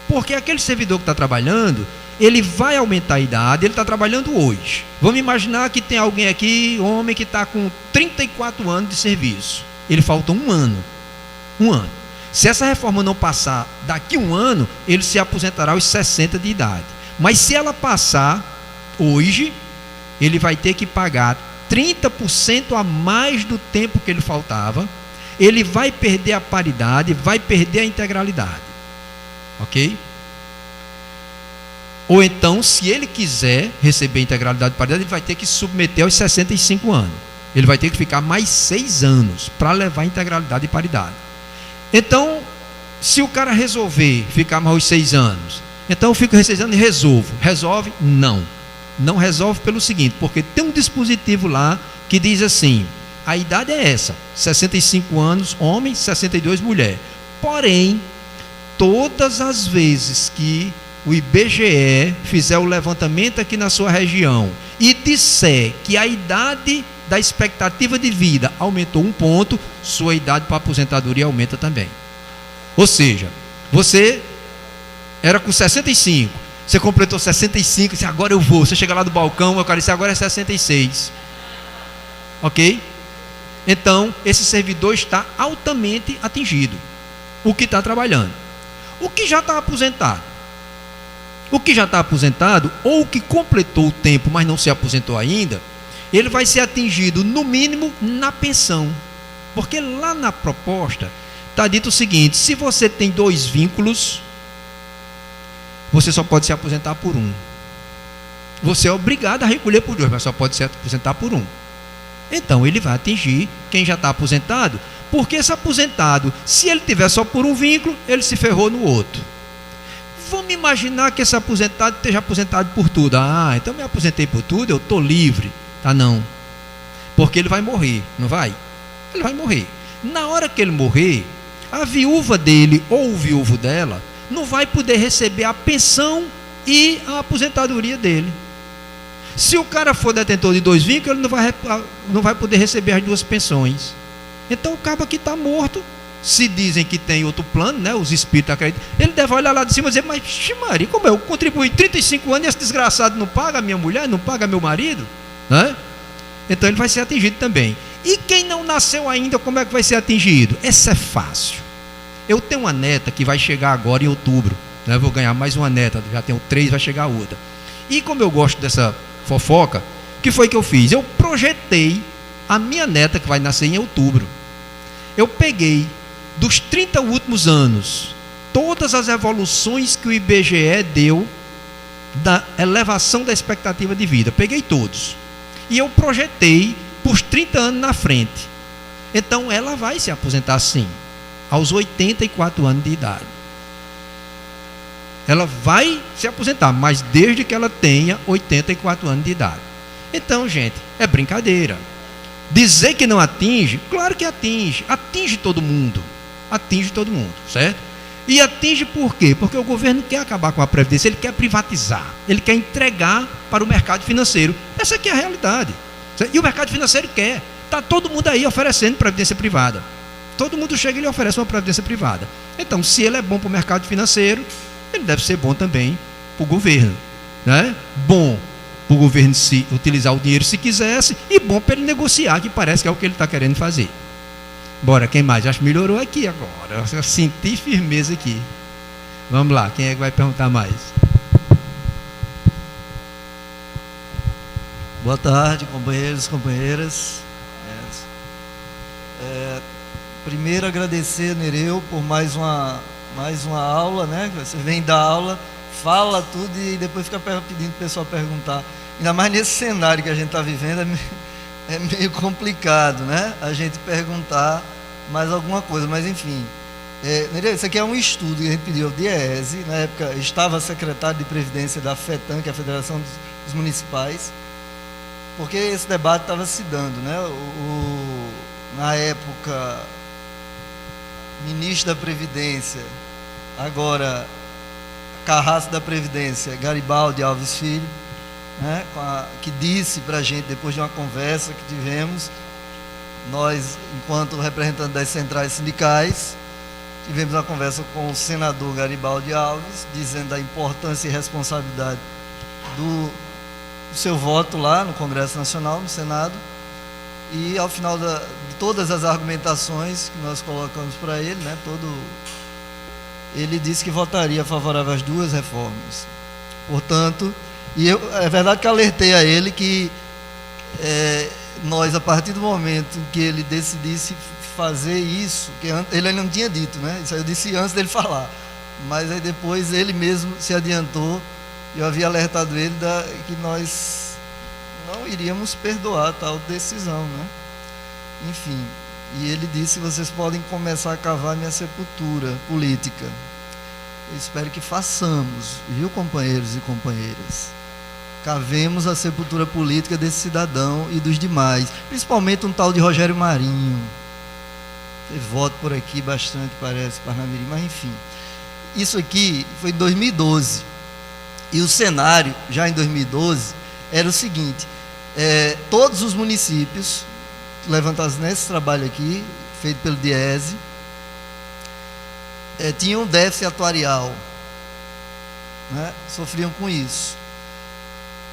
porque aquele servidor que está trabalhando, ele vai aumentar a idade, ele está trabalhando hoje. Vamos imaginar que tem alguém aqui, homem, que está com 34 anos de serviço. Ele falta um ano. Se essa reforma não passar daqui a um ano, ele se aposentará aos 60 de idade. Mas se ela passar hoje, ele vai ter que pagar 30% a mais do tempo que ele faltava. Ele vai perder a paridade, vai perder a integralidade. Ok? Ou então, se ele quiser receber integralidade e paridade, ele vai ter que submeter aos 65 anos. Ele vai ter que ficar mais 6 anos para levar integralidade e paridade. Então, se o cara resolver ficar mais os 6 anos, então eu fico 6 anos e resolvo. Resolve? Não. Não resolve pelo seguinte, porque tem um dispositivo lá que diz assim: a idade é essa, 65 anos homem, 62 mulher. Porém, todas as vezes que o IBGE fizer o levantamento aqui na sua região e disser que a idade da expectativa de vida aumentou 1 ponto, sua idade para aposentadoria aumenta também. Ou seja, você era com 65, você completou 65, disse, agora eu vou. Você chega lá do balcão, o cara disse, agora é 66. Ok? Então, esse servidor está altamente atingido. O que está trabalhando. O que já está aposentado. O que já está aposentado, ou o que completou o tempo, mas não se aposentou ainda, ele vai ser atingido, no mínimo, na pensão. Porque lá na proposta, está dito o seguinte: se você tem 2 vínculos, você só pode se aposentar por um. Você é obrigado a recolher por 2, mas só pode se aposentar por um. Então ele vai atingir quem já está aposentado, porque esse aposentado, se ele tiver só por um vínculo, ele se ferrou no outro. Vamos imaginar que esse aposentado esteja aposentado por tudo. Ah, então me aposentei por tudo, eu estou livre. Tá, não. Porque ele vai morrer, não vai? Ele vai morrer. Na hora que ele morrer, a viúva dele ou o viúvo dela não vai poder receber a pensão e a aposentadoria dele. Se o cara for detentor de 2 vínculos, ele não vai poder receber as 2 pensões. Então o cabo que está morto, se dizem que tem outro plano, né, os espíritos acreditam, ele deve olhar lá de cima e dizer, mas Maria, como eu contribuí 35 anos e esse desgraçado não paga a minha mulher, não paga meu marido, né? Então ele vai ser atingido também. E quem não nasceu ainda, como é que vai ser atingido? Essa é fácil. Eu tenho uma neta que vai chegar agora em outubro, né? Eu vou ganhar mais uma neta, já tenho 3, vai chegar outra. E como eu gosto dessa fofoca, o que foi que eu fiz? Eu projetei a minha neta que vai nascer em outubro. Eu peguei dos 30 últimos anos todas as evoluções que o IBGE deu da elevação da expectativa de vida. Peguei todos. E eu projetei por 30 anos na frente. Então ela vai se aposentar sim, aos 84 anos de idade. Ela vai se aposentar, mas desde que ela tenha 84 anos de idade. Então, gente, é brincadeira. Dizer que não atinge, claro que atinge. Atinge todo mundo. Atinge todo mundo, certo? E atinge por quê? Porque o governo quer acabar com a Previdência, ele quer privatizar, ele quer entregar para o mercado financeiro. Essa aqui é a realidade. E o mercado financeiro quer. Está todo mundo aí oferecendo Previdência privada. Todo mundo chega e lhe oferece uma Previdência privada. Então, se ele é bom para o mercado financeiro, ele deve ser bom também para o governo, né? Bom para o governo se utilizar o dinheiro se quisesse, e bom para ele negociar, que parece que é o que ele está querendo fazer. Bora, quem mais? Acho que melhorou aqui agora. Eu senti firmeza aqui. Vamos lá, quem é que vai perguntar mais? Boa tarde, companheiros e companheiras. Primeiro, agradecer, Nereu, por mais uma aula, né? Você vem dar aula, fala tudo e depois fica pedindo o pessoal perguntar. Ainda mais nesse cenário que a gente está vivendo, é meio complicado, né? A gente perguntar mais alguma coisa, mas enfim. Nereu, isso aqui é um estudo que a gente pediu ao DIEESE, na época estava secretário de Previdência da FETAM, que é a Federação dos Municipais, porque esse debate estava se dando, né? Na época, ministro da Previdência, agora Carrasco da Previdência, Garibaldi Alves Filho, né? Que disse para a gente, depois de uma conversa que tivemos, nós, enquanto representantes das centrais sindicais, tivemos uma conversa com o senador Garibaldi Alves, dizendo da importância e responsabilidade do seu voto lá no Congresso Nacional, no Senado, e ao final de todas as argumentações que nós colocamos para ele, né, ele disse que votaria favorável às duas reformas. Portanto, é verdade que alertei a ele que nós, a partir do momento em que ele decidisse fazer isso, que ele não tinha dito, né? Isso aí eu disse antes dele falar, mas aí depois ele mesmo se adiantou. Eu havia alertado ele que nós não iríamos perdoar tal decisão, né? Enfim, e ele disse: vocês podem começar a cavar minha sepultura política. Eu espero que façamos, viu, companheiros e companheiras? Cavemos a sepultura política desse cidadão e dos demais, principalmente um tal de Rogério Marinho. Teve voto por aqui bastante, parece, Parnamirim, mas enfim. Isso aqui foi em 2012. E o cenário, já em 2012, era o seguinte: todos os municípios levantados nesse trabalho aqui, feito pelo DIEESE, tinham déficit atuarial, né? Sofriam com isso.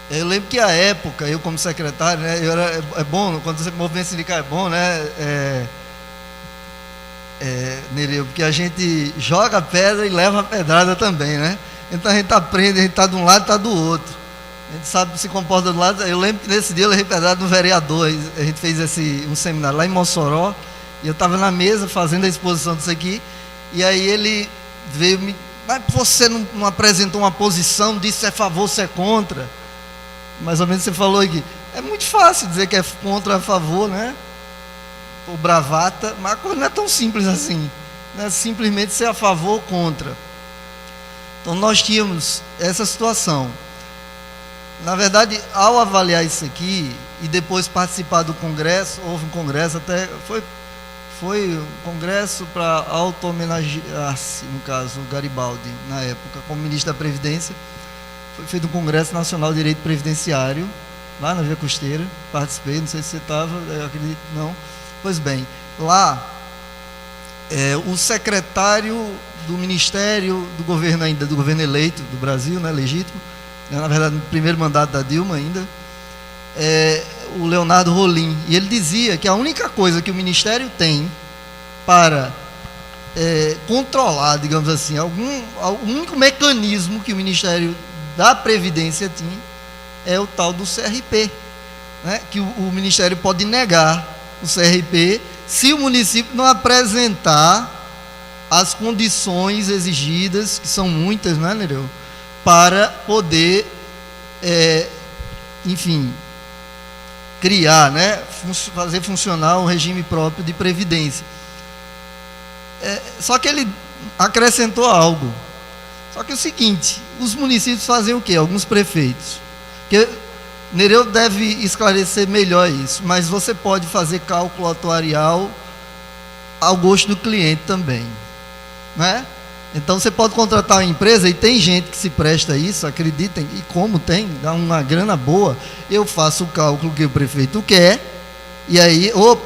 Eu lembro que à época, eu como secretário, né, é bom, quando você movimento sindical é bom, né? Nereu, porque a gente joga a pedra e leva a pedrada também, né? Então a gente aprende, a gente está de um lado e está do outro. A gente sabe se comporta do lado. Eu lembro que nesse dia eu levei pedrada no vereador. A gente fez um seminário lá em Mossoró, e eu estava na mesa fazendo a exposição disso aqui, e aí ele veio mas você não apresentou uma posição, disse se é a favor, se é contra. Mais ou menos você falou aqui. É muito fácil dizer que é contra ou a favor, né? Ou bravata, mas a coisa não é tão simples assim. Não é simplesmente ser a favor ou contra. Então nós tínhamos essa situação. Na verdade, ao avaliar isso aqui e depois participar do congresso, houve um congresso até, foi um congresso para auto-homenagear-se, no caso, o Garibaldi, na época, como ministro da Previdência. Foi feito um congresso nacional de direito previdenciário, lá na Via Costeira, participei, não sei se você estava, eu acredito que não. Pois bem, lá, o secretário do Ministério do governo ainda, do governo eleito do Brasil, né, legítimo, na verdade no primeiro mandato da Dilma ainda, o Leonardo Rolim, e ele dizia que a única coisa que o Ministério tem para controlar, digamos assim, o único mecanismo que o Ministério da Previdência tinha é o tal do CRP, né, que o Ministério pode negar o CRP se o município não apresentar as condições exigidas, que são muitas, né, Nereu, para poder, enfim, criar, né, fazer funcionar um regime próprio de previdência. Só que ele acrescentou algo. Só que é o seguinte: os municípios fazem o quê? Alguns prefeitos. Porque Nereu deve esclarecer melhor isso, mas você pode fazer cálculo atuarial ao gosto do cliente também, né? Então você pode contratar uma empresa, e tem gente que se presta a isso, acreditem, e como tem, dá uma grana boa. Eu faço o cálculo que o prefeito quer, e aí, o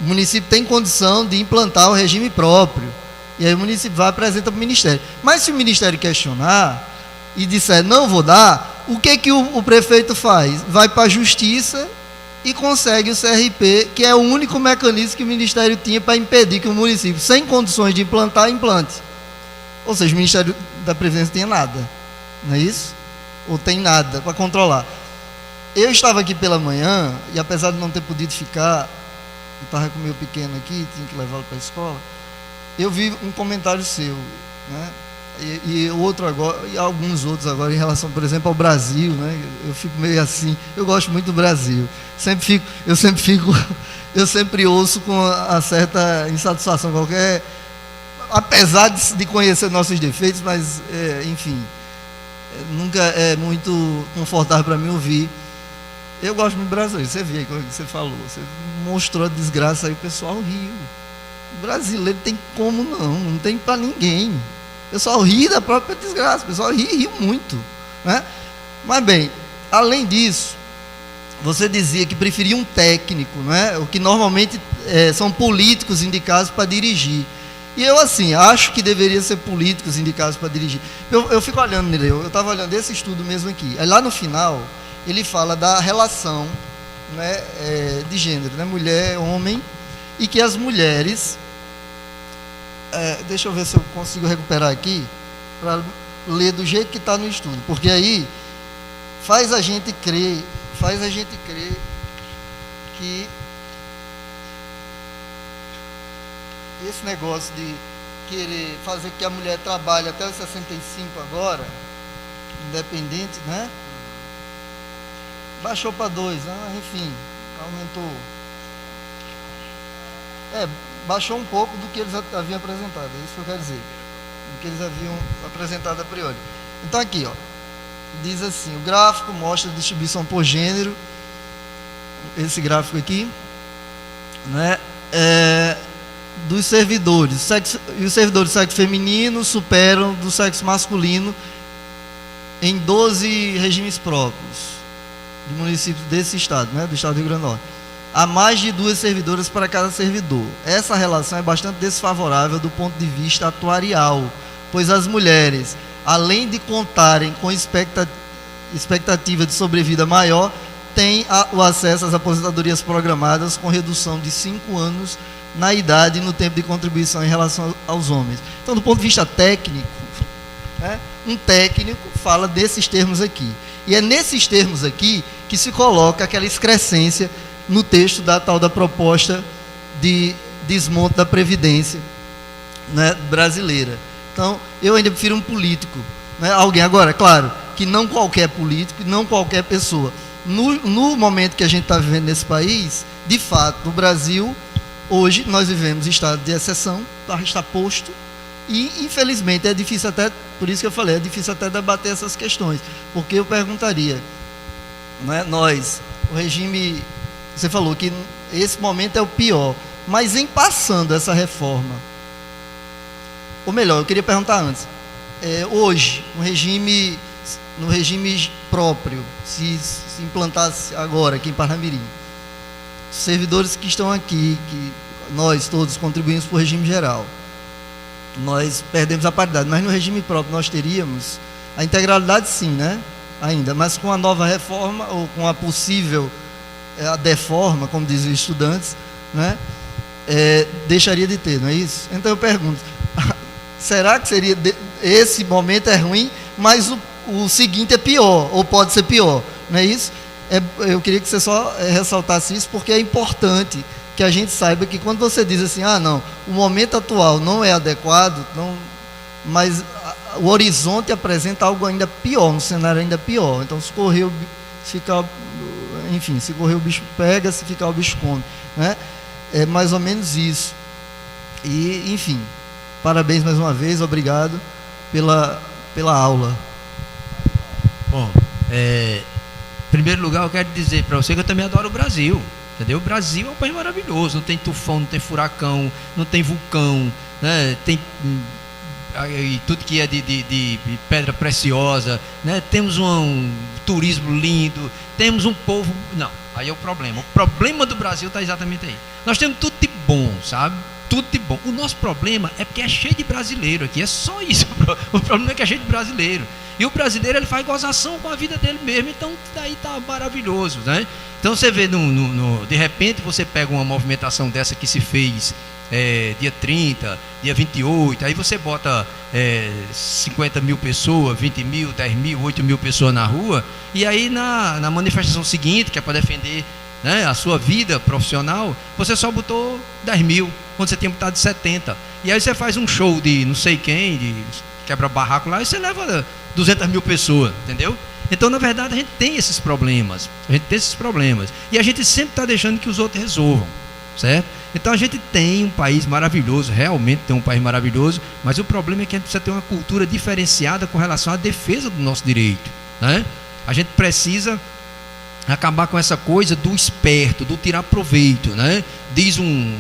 município tem condição de implantar o regime próprio, e aí o município vai e apresenta para o Ministério. Mas se o Ministério questionar e disser não vou dar, o que o prefeito faz? Vai para a Justiça e consegue o CRP, que é o único mecanismo que o Ministério tinha para impedir que o município, sem condições de implantar, implante. Ou seja, o Ministério da Previdência tem nada, não é isso? Ou tem nada para controlar. eu estava aqui pela manhã, e apesar de não ter podido ficar, eu estava com o meu pequeno aqui, tinha que levá-lo para a escola, eu vi um comentário seu, né? E outro agora, e alguns outros agora em relação, por exemplo, ao Brasil, né? Eu fico meio assim, eu gosto muito do Brasil. Eu sempre ouço com uma certa insatisfação qualquer, apesar de conhecer nossos defeitos, mas enfim, nunca é muito confortável para mim ouvir. Eu gosto muito do Brasil. Você viu aí como você falou, você mostrou a desgraça aí, o pessoal riu. O brasileiro tem como não tem para ninguém. O pessoal ri da própria desgraça, o pessoal riu muito, né? Mas bem, além disso, você dizia que preferia um técnico, né? O que normalmente são políticos indicados para dirigir. E eu, assim, acho que deveria ser políticos indicados para dirigir. Eu fico olhando, eu estava olhando esse estudo mesmo aqui. Aí lá no final, ele fala da relação, né, de gênero, né? Mulher, homem, e que as mulheres... deixa eu ver se eu consigo recuperar aqui para ler do jeito que está no estudo, porque aí faz a gente crer que esse negócio de querer fazer que a mulher trabalhe até os 65 agora, independente, né? Baixou para 2, enfim, aumentou. Baixou um pouco do que eles haviam apresentado, é isso que eu quero dizer, do que eles haviam apresentado a priori. Então aqui, ó, diz assim, o gráfico mostra a distribuição por gênero, esse gráfico aqui, né, dos servidores, e os servidores do sexo feminino superam do sexo masculino em 12 regimes próprios, de municípios desse estado, né, do estado do Rio Grande do Norte. Há mais de 2 servidoras para cada servidor. Essa relação é bastante desfavorável do ponto de vista atuarial, pois as mulheres, além de contarem com expectativa de sobrevida maior, têm o acesso às aposentadorias programadas com redução de 5 anos na idade e no tempo de contribuição em relação aos homens. Então, do ponto de vista técnico, né, um técnico fala desses termos aqui. E é nesses termos aqui que se coloca aquela excrescência no texto da tal da proposta de desmonte da Previdência, né, brasileira. Então, eu ainda prefiro um político, né, alguém, agora, claro, que não qualquer político, não qualquer pessoa. No momento que a gente está vivendo nesse país, de fato, no Brasil, hoje nós vivemos estado de exceção, está posto, e infelizmente é difícil até, por isso que eu falei, é difícil até debater essas questões, porque eu perguntaria, né, o regime... Você falou que esse momento é o pior, mas em passando essa reforma, ou melhor, eu queria perguntar antes, hoje, no regime próprio, se implantasse agora aqui em Parnamirim, os servidores que estão aqui, que nós todos contribuímos para o regime geral, nós perdemos a paridade, mas no regime próprio nós teríamos a integralidade, sim, né? Ainda, mas com a nova reforma, ou com a possível a deforma, como dizem os estudantes, né, deixaria de ter, não é isso? Então eu pergunto, será que seria esse momento é ruim, mas o seguinte é pior, ou pode ser pior, não é isso? Eu queria que você só ressaltasse isso, porque é importante que a gente saiba que quando você diz assim, não, o momento atual não é adequado, mas o horizonte apresenta algo ainda pior, um cenário ainda pior. Então, se correr o bicho pega, se ficar o bicho come, né? É mais ou menos isso. E, enfim, parabéns mais uma vez, obrigado pela aula. Bom, em primeiro lugar eu quero dizer para você que eu também adoro o Brasil, entendeu? O Brasil é um país maravilhoso, não tem tufão, não tem furacão, não tem vulcão, né? Tem e tudo que é de pedra preciosa, né? Temos um turismo lindo, temos um povo... Não, aí é o problema do Brasil está exatamente aí. Nós temos tudo de bom, sabe? Tudo de bom. O nosso problema é porque é cheio de brasileiro aqui, é só isso. O problema é que é cheio de brasileiro. E o brasileiro, ele faz gozação com a vida dele mesmo, então daí está maravilhoso, né? Então você vê, de repente você pega uma movimentação dessa que se fez dia 30, dia 28, aí você bota 50 mil pessoas, 20 mil, 10 mil, 8 mil pessoas na rua, e aí na manifestação seguinte, que é para defender, né, a sua vida profissional, você só botou 10 mil, quando você tinha botado 70. E aí você faz um show de não sei quem, de quebra-barraco lá, e você leva 200 mil pessoas, entendeu? Então, na verdade, a gente tem esses problemas. E a gente sempre está deixando que os outros resolvam, certo? Então, a gente tem um país maravilhoso, realmente tem um país maravilhoso, mas o problema é que a gente precisa ter uma cultura diferenciada com relação à defesa do nosso direito, né? A gente precisa acabar com essa coisa do esperto, do tirar proveito, né? Diz um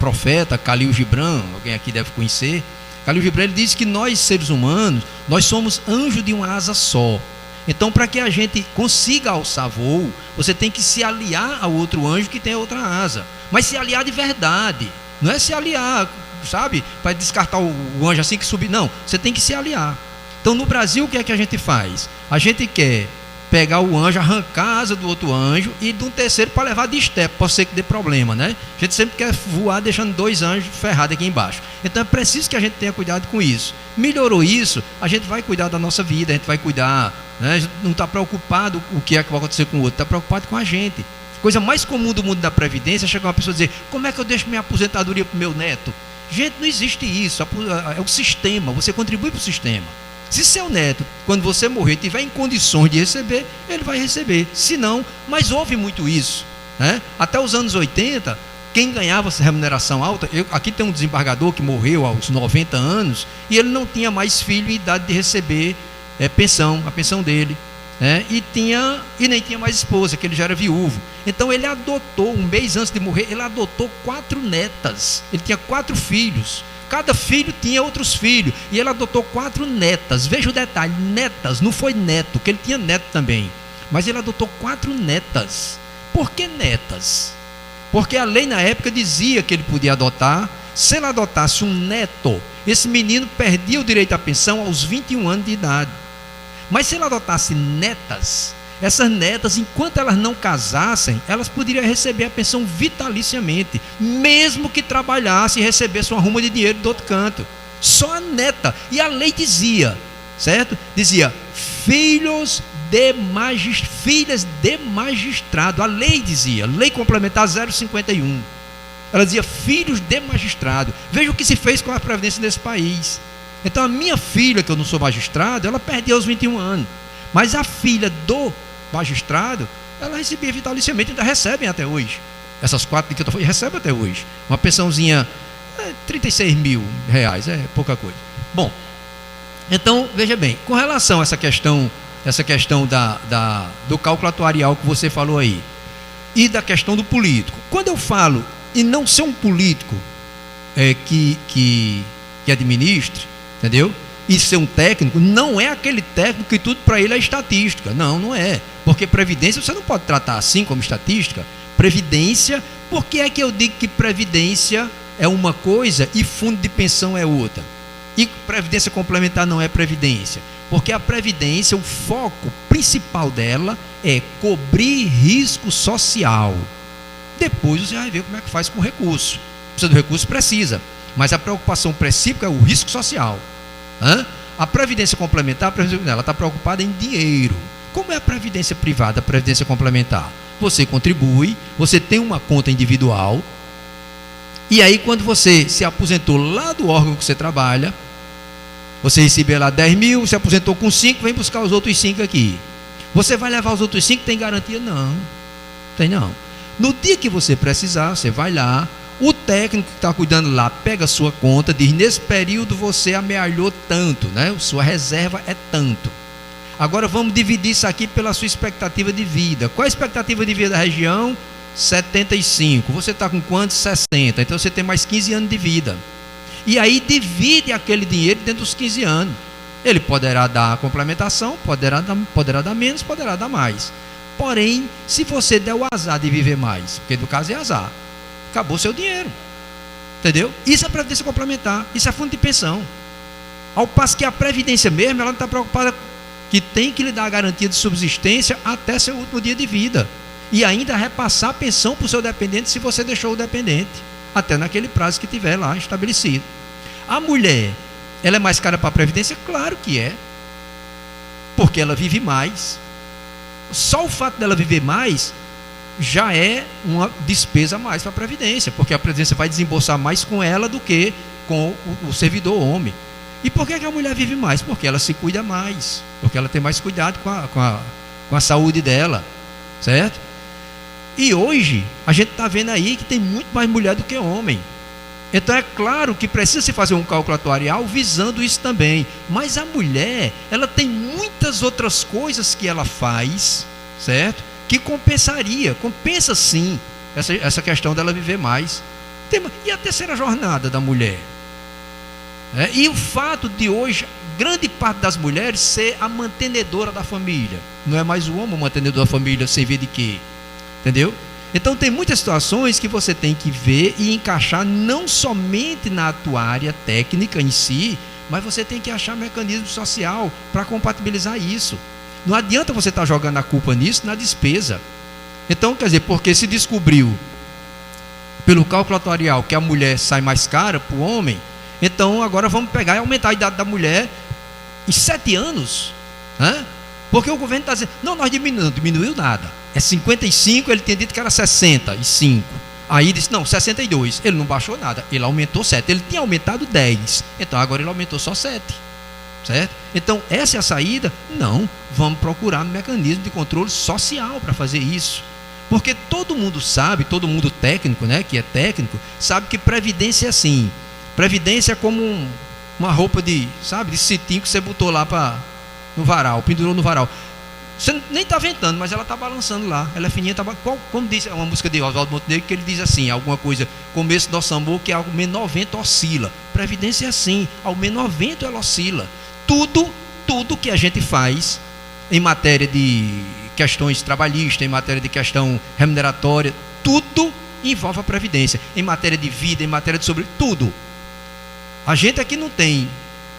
profeta, Khalil Gibran, alguém aqui deve conhecer. Khalil Gibran, ele diz que nós, seres humanos, nós somos anjos de uma asa só. Então, para que a gente consiga alçar voo, você tem que se aliar ao outro anjo que tem outra asa. Mas se aliar de verdade, não é se aliar, sabe, para descartar o anjo assim que subir, não, você tem que se aliar. Então, no Brasil, o que é que a gente faz? A gente quer pegar o anjo, arrancar a asa do outro anjo e de um terceiro para levar de estepe, pode ser que dê problema, né? A gente sempre quer voar deixando 2 anjos ferrados aqui embaixo. Então é preciso que a gente tenha cuidado com isso. Melhorou isso, a gente vai cuidar da nossa vida, a gente vai cuidar, né? A gente não está preocupado com o que é que vai acontecer com o outro, está preocupado com a gente. Coisa mais comum do mundo da Previdência é chegar uma pessoa e dizer: como é que eu deixo minha aposentadoria para o meu neto? Gente, não existe isso, é o sistema, você contribui para o sistema. Se seu neto, quando você morrer, tiver em condições de receber, ele vai receber. Se não, mas houve muito isso, né? Até os anos 80, quem ganhava essa remuneração alta, aqui tem um desembargador que morreu aos 90 anos, e ele não tinha mais filho em idade de receber a pensão dele, né? E nem tinha mais esposa, que ele já era viúvo. Então ele adotou, um mês antes de morrer, ele adotou 4 netas. Ele tinha 4 filhos. Cada filho tinha outros filhos. E ele adotou 4 netas. Veja o detalhe, netas, não foi neto, que ele tinha neto também. Mas ele adotou 4 netas. Por que netas? Porque a lei na época dizia que ele podia adotar. Se ele adotasse um neto, esse menino perdia o direito à pensão aos 21 anos de idade. Mas se ele adotasse netas, essas netas, enquanto elas não casassem, elas poderiam receber a pensão vitaliciamente, mesmo que trabalhasse e recebesse uma ruma de dinheiro do outro canto. Só a neta. E a lei dizia, certo? Dizia, filhas de magistrado. A lei dizia, lei complementar 051. Ela dizia, filhos de magistrado. Veja o que se fez com a previdência nesse país. Então a minha filha, que eu não sou magistrado, ela perdia aos 21 anos. Mas a filha do magistrado, ela recebia vitaliciamente, ainda recebem até hoje. Essas 4 que eu estou falando, recebem até hoje. Uma pensãozinha, 36 mil reais, é pouca coisa. Bom, então, veja bem, com relação a essa questão do cálculo atuarial que você falou aí, e da questão do político. Quando eu falo em não ser um político que administre, entendeu? E ser um técnico, não é aquele técnico que tudo para ele é estatística. Não é. Porque previdência você não pode tratar assim como estatística. Previdência, por que é que eu digo que previdência é uma coisa e fundo de pensão é outra? E previdência complementar não é previdência? Porque a previdência, o foco principal dela é cobrir risco social. Depois você vai ver como é que faz com o recurso. Precisa do recurso? Precisa. Mas a preocupação principal é o risco social. A previdência complementar, ela está preocupada em dinheiro. Como é a previdência privada, a previdência complementar? Você contribui, você tem uma conta individual, e aí quando você se aposentou lá do órgão que você trabalha, você recebeu lá 10 mil, se aposentou com 5, vem buscar os outros 5 aqui. Você vai levar os outros 5, tem garantia? Não, tem não. No dia que você precisar, você vai lá, o técnico que está cuidando lá pega a sua conta, diz, nesse período você amealhou tanto, né? Sua reserva é tanto. Agora vamos dividir isso aqui pela sua expectativa de vida. Qual a expectativa de vida da região? 75. Você está com quantos? 60. Então você tem mais 15 anos de vida. E aí divide aquele dinheiro dentro dos 15 anos. Ele poderá dar complementação, poderá dar menos, poderá dar mais. Porém, se você der o azar de viver mais, porque no caso é azar, acabou seu dinheiro, entendeu? Isso é previdência complementar, isso é fundo de pensão. Ao passo que a previdência mesmo, ela não está preocupada que tem que lhe dar a garantia de subsistência até seu último dia de vida, e ainda repassar a pensão para o seu dependente se você deixou o dependente. até naquele prazo que tiver lá estabelecido. A mulher, ela é mais cara para a Previdência? Claro que é, porque ela vive mais. Só o fato dela viver mais já é uma despesa a mais para a Previdência, porque a Previdência vai desembolsar mais com ela do que com o servidor homem. E por que a mulher vive mais? Porque ela se cuida mais, porque ela tem mais cuidado com a saúde dela, certo? E hoje a gente está vendo aí que tem muito mais mulher do que homem. Então é claro que precisa se fazer um cálculo atuarial visando isso também. Mas a mulher, ela tem muitas outras coisas que ela faz, certo? Que compensa sim essa questão dela viver mais. E a terceira jornada da mulher? E o fato de hoje, grande parte das mulheres ser a mantenedora da família. Não é mais o homem o mantenedor da família, sem ver de quê. Entendeu? Então tem muitas situações que você tem que ver e encaixar não somente na atuária técnica em si, mas você tem que achar mecanismo social para compatibilizar isso. Não adianta você estar jogando a culpa nisso, na despesa. Então, quer dizer, porque se descobriu pelo cálculo atuarial que a mulher sai mais cara para o homem, então agora vamos pegar e aumentar a idade da mulher em 7 anos, né? Porque o governo está dizendo, não, nós diminuímos, não diminuiu nada. É 55, ele tinha dito que era 65. Aí disse, não, 62. Ele não baixou nada, ele aumentou 7. Ele tinha aumentado 10, então agora ele aumentou só 7. Certo? Então, essa é a saída? Não, vamos procurar um mecanismo de controle social para fazer isso. Porque todo mundo sabe, todo mundo técnico, né, que é técnico, sabe que previdência é assim. Previdência é como uma roupa de cetim que você botou lá no varal, pendurou no varal. Você nem está ventando, mas ela está balançando lá. Ela é fininha, como diz uma música de Oswaldo Montenegro, que ele diz assim, alguma coisa, começo do nosso amor, que ao menor vento oscila. Previdência é assim, ao menor vento ela oscila. Tudo que a gente faz em matéria de questões trabalhistas, em matéria de questão remuneratória, tudo envolve a Previdência. Em matéria de vida, em matéria de tudo. A gente aqui não tem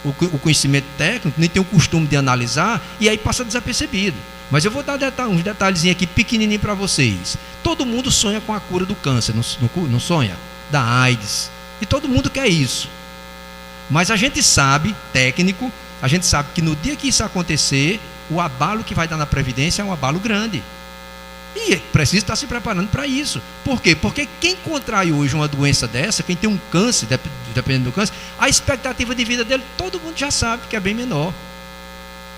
o conhecimento técnico, nem tem o costume de analisar, e aí passa desapercebido. Mas eu vou dar uns detalhezinhos aqui pequenininho para vocês. Todo mundo sonha com a cura do câncer, não sonha? Da AIDS. E todo mundo quer isso. Mas a gente sabe, técnico, a gente sabe que no dia que isso acontecer, o abalo que vai dar na Previdência é um abalo grande. E precisa estar se preparando para isso. Por quê? Porque quem contrai hoje uma doença dessa, quem tem um câncer, dependendo do câncer, a expectativa de vida dele, todo mundo já sabe que é bem menor.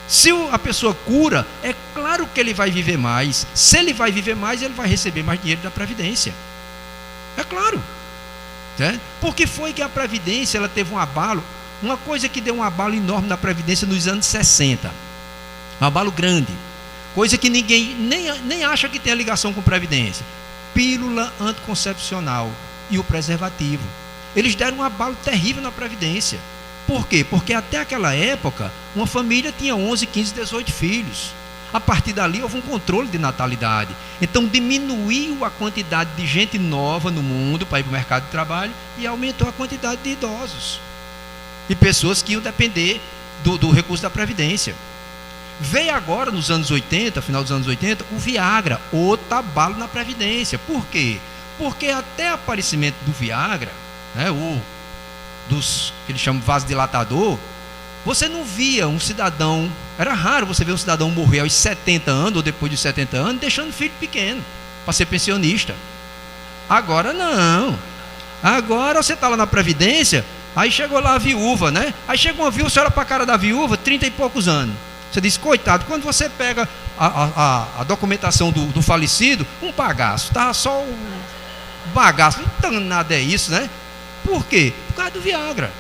Se a pessoa cura, é claro que ele vai viver mais. Se ele vai viver mais, ele vai receber mais dinheiro da Previdência. É claro. Por que foi que a Previdência ela teve um abalo? Uma coisa que deu um abalo enorme na Previdência nos anos 60. Um abalo grande. Coisa que ninguém nem acha que tem a ligação com Previdência. Pílula anticoncepcional e o preservativo. Eles deram um abalo terrível na Previdência. Por quê? Porque até aquela época, uma família tinha 11, 15, 18 filhos. A partir dali houve um controle de natalidade. Então diminuiu a quantidade de gente nova no mundo para ir para o mercado de trabalho e aumentou a quantidade de idosos. E pessoas que iam depender do recurso da Previdência. Veio agora, nos anos 80, final dos anos 80, o Viagra, outro abalo na Previdência. Por quê? Porque até o aparecimento do Viagra, né, dos que eles chamam vasodilatador, você não via um cidadão, era raro você ver um cidadão morrer aos 70 anos ou depois dos 70 anos, deixando filho pequeno, para ser pensionista. Agora não. Agora você está lá na Previdência, aí chegou lá a viúva, né? Aí chegou uma viúva, você olha para a cara da viúva, 30 e poucos anos. Você diz, coitado, quando você pega a documentação do falecido, um bagaço, tá só um bagaço, não nada é isso, né? Por quê? Por causa do Viagra.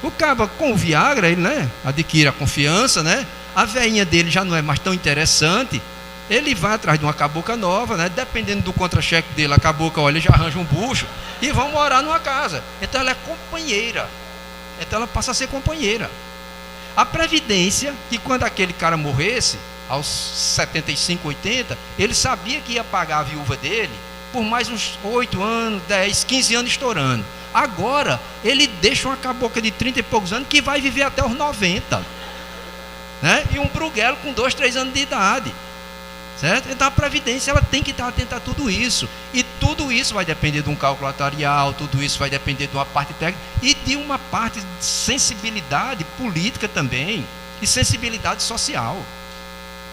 O cara com o Viagra, ele, né, adquire a confiança, né? A veinha dele já não é mais tão interessante, ele vai atrás de uma cabocla nova, né? Dependendo do contra-cheque dele, a cabocla, olha, já arranja um bucho e vão morar numa casa. Então ela é companheira. Então ela passa a ser companheira. A Previdência, que quando aquele cara morresse, aos 75, 80, ele sabia que ia pagar a viúva dele por mais uns 8 anos, 10, 15 anos estourando. Agora, ele deixa uma cabocla de 30 e poucos anos que vai viver até os 90. Né? E um bruguelo com 2, 3 anos de idade. Certo? Então a Previdência ela tem que estar atenta a tudo isso. E tudo isso vai depender de um cálculo atuarial, tudo isso vai depender de uma parte técnica e de uma parte de sensibilidade política também e sensibilidade social.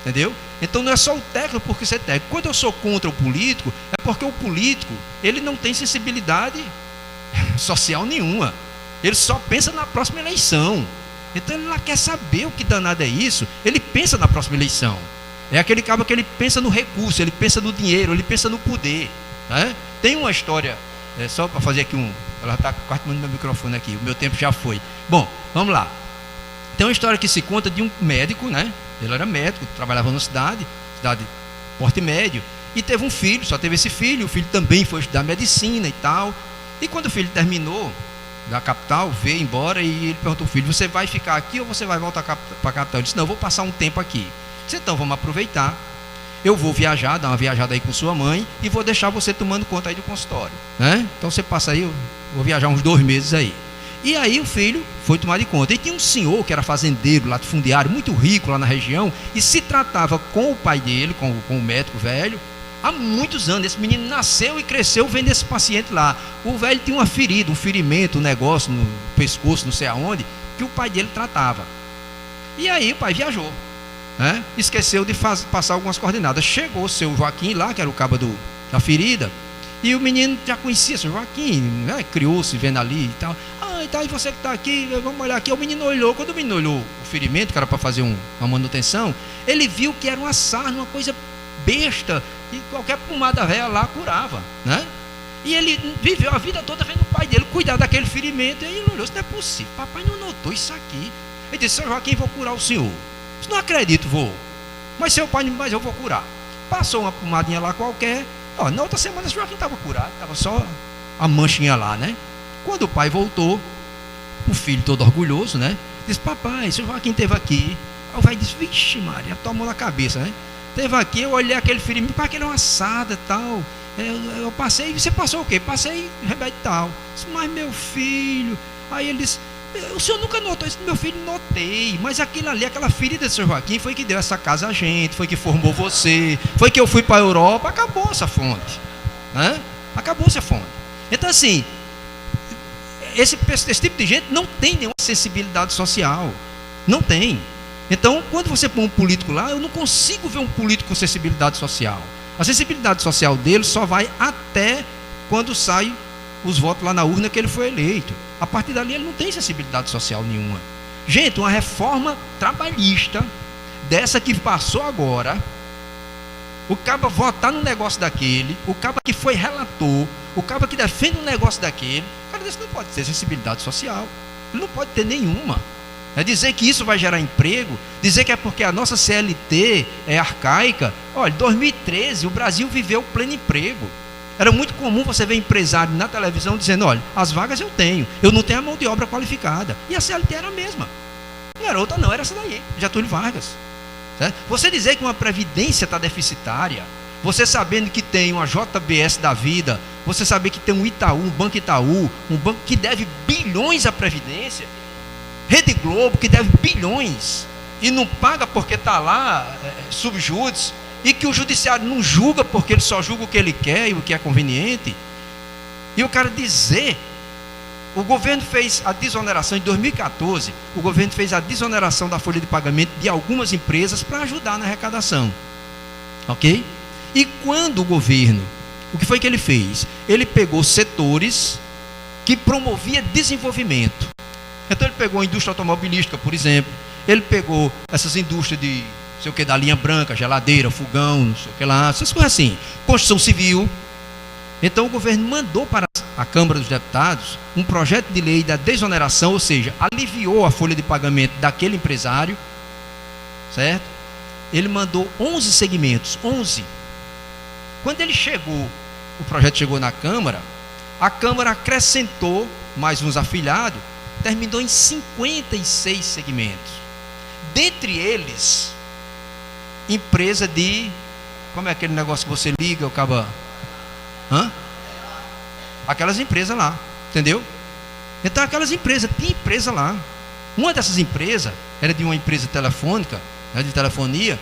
Entendeu? Então não é só o técnico porque você é técnico. Quando eu sou contra o político, é porque o político, ele não tem sensibilidade social nenhuma. Ele só pensa na próxima eleição. Então ele lá quer saber o que danado é isso. Ele pensa na próxima eleição. É aquele cabo que ele pensa no recurso, ele pensa no dinheiro, ele pensa no poder, né? Tem uma história, só para fazer aqui ela está quase tomando meu microfone aqui, o meu tempo já foi. Bom, vamos lá. Tem uma história que se conta de um médico, né? Ele era médico, trabalhava numa cidade porte médio, e teve um filho, só teve esse filho. O filho também foi estudar medicina e tal. E quando o filho terminou da capital, veio embora, e ele perguntou ao filho: você vai ficar aqui ou você vai voltar para a capital? Ele disse: não, eu vou passar um tempo aqui. Disse: então vamos aproveitar, eu vou viajar, dar uma viajada aí com sua mãe, e vou deixar você tomando conta aí do consultório, né? Então você passa aí, eu vou viajar uns 2 meses aí. E aí o filho foi tomar de conta. E tinha um senhor que era fazendeiro, latifundiário, muito rico lá na região, e se tratava com o pai dele, com o médico velho, há muitos anos. Esse menino nasceu e cresceu vendo esse paciente lá. O velho tinha uma ferida, um ferimento, um negócio no pescoço, não sei aonde, que o pai dele tratava. E aí o pai viajou, né? Esqueceu de passar algumas coordenadas. Chegou o seu Joaquim lá, que era o cabo da ferida, e o menino já conhecia seu Joaquim, né? Criou-se vendo ali e tal. Ah, e tá, e você que está aqui, vamos olhar aqui. O menino olhou. Quando o menino olhou o ferimento, que era para fazer uma manutenção, ele viu que era uma sarna, uma coisa besta, e qualquer pomada velha lá curava, né? E ele viveu a vida toda vendo o pai dele cuidar daquele ferimento. E aí ele olhou: isso não é possível, papai não notou isso aqui. Ele disse: seu Joaquim, vou curar o senhor. Eu não acredito, vou. Mas seu pai, mas eu vou curar. Passou uma pomadinha lá qualquer. Ó, na outra semana o Joaquim estava curado, estava só a manchinha lá, né? Quando o pai voltou, o filho todo orgulhoso, né? Disse: papai, seu Joaquim esteve aqui. Aí o velho disse: vixe Maria, tomou na cabeça, né? Esteve aqui, eu olhei aquele ferimento, para aquele é uma assada e tal. Eu passei, você passou o quê? Passei remédio e tal. Disse: mas meu filho. Aí ele disse: o senhor nunca notou isso? Meu filho, notei. Mas aquilo ali, aquela ferida do seu Joaquim, foi que deu essa casa a gente, foi que formou você, foi que eu fui para a Europa. Acabou essa fonte, né? Acabou essa fonte. Então assim, esse tipo de gente não tem nenhuma sensibilidade social. Não tem. Então, quando você põe um político lá, eu não consigo ver um político com sensibilidade social. A sensibilidade social dele só vai até quando sai os votos lá na urna que ele foi eleito. A partir dali ele não tem sensibilidade social nenhuma. Gente, uma reforma trabalhista dessa que passou agora, o caba votar num negócio daquele, o caba que foi relator, o caba que defende um negócio daquele, o cara desse não pode ter sensibilidade social. Ele não pode ter nenhuma. É dizer que isso vai gerar emprego, dizer que é porque a nossa CLT é arcaica. Olha, em 2013 o Brasil viveu pleno emprego. Era muito comum você ver empresário na televisão dizendo: olha, as vagas eu não tenho a mão de obra qualificada. E a CLT era a mesma. Não era outra não, era essa daí, Getúlio Vargas. Certo? Você dizer que uma previdência está deficitária, você sabendo que tem uma JBS da vida, você saber que tem um Itaú, um banco que deve bilhões à previdência, Rede Globo que deve bilhões e não paga porque está lá subjúdice, e que o judiciário não julga porque ele só julga o que ele quer e o que é conveniente. E eu quero dizer, o governo fez a desoneração em 2014, o governo fez a desoneração da folha de pagamento de algumas empresas para ajudar na arrecadação, ok? E quando o governo, o que foi que ele fez? Ele pegou setores que promovia desenvolvimento. Então ele pegou a indústria automobilística, por exemplo, ele pegou essas indústrias de, não sei o que, da linha branca, geladeira, fogão, não sei o que lá, essas coisas assim, construção civil. Então o governo mandou para a Câmara dos Deputados um projeto de lei da desoneração, ou seja, aliviou a folha de pagamento daquele empresário, certo? Ele mandou 11 segmentos, 11. Quando ele chegou, o projeto chegou na Câmara, a Câmara acrescentou mais uns afiliados, terminou em 56 segmentos. Dentre eles, empresa de, como é aquele negócio que você liga, acaba... Aquelas empresas lá, entendeu? Então aquelas empresas, tinha empresa lá. Uma dessas empresas era de uma empresa telefônica, né, de telefonia,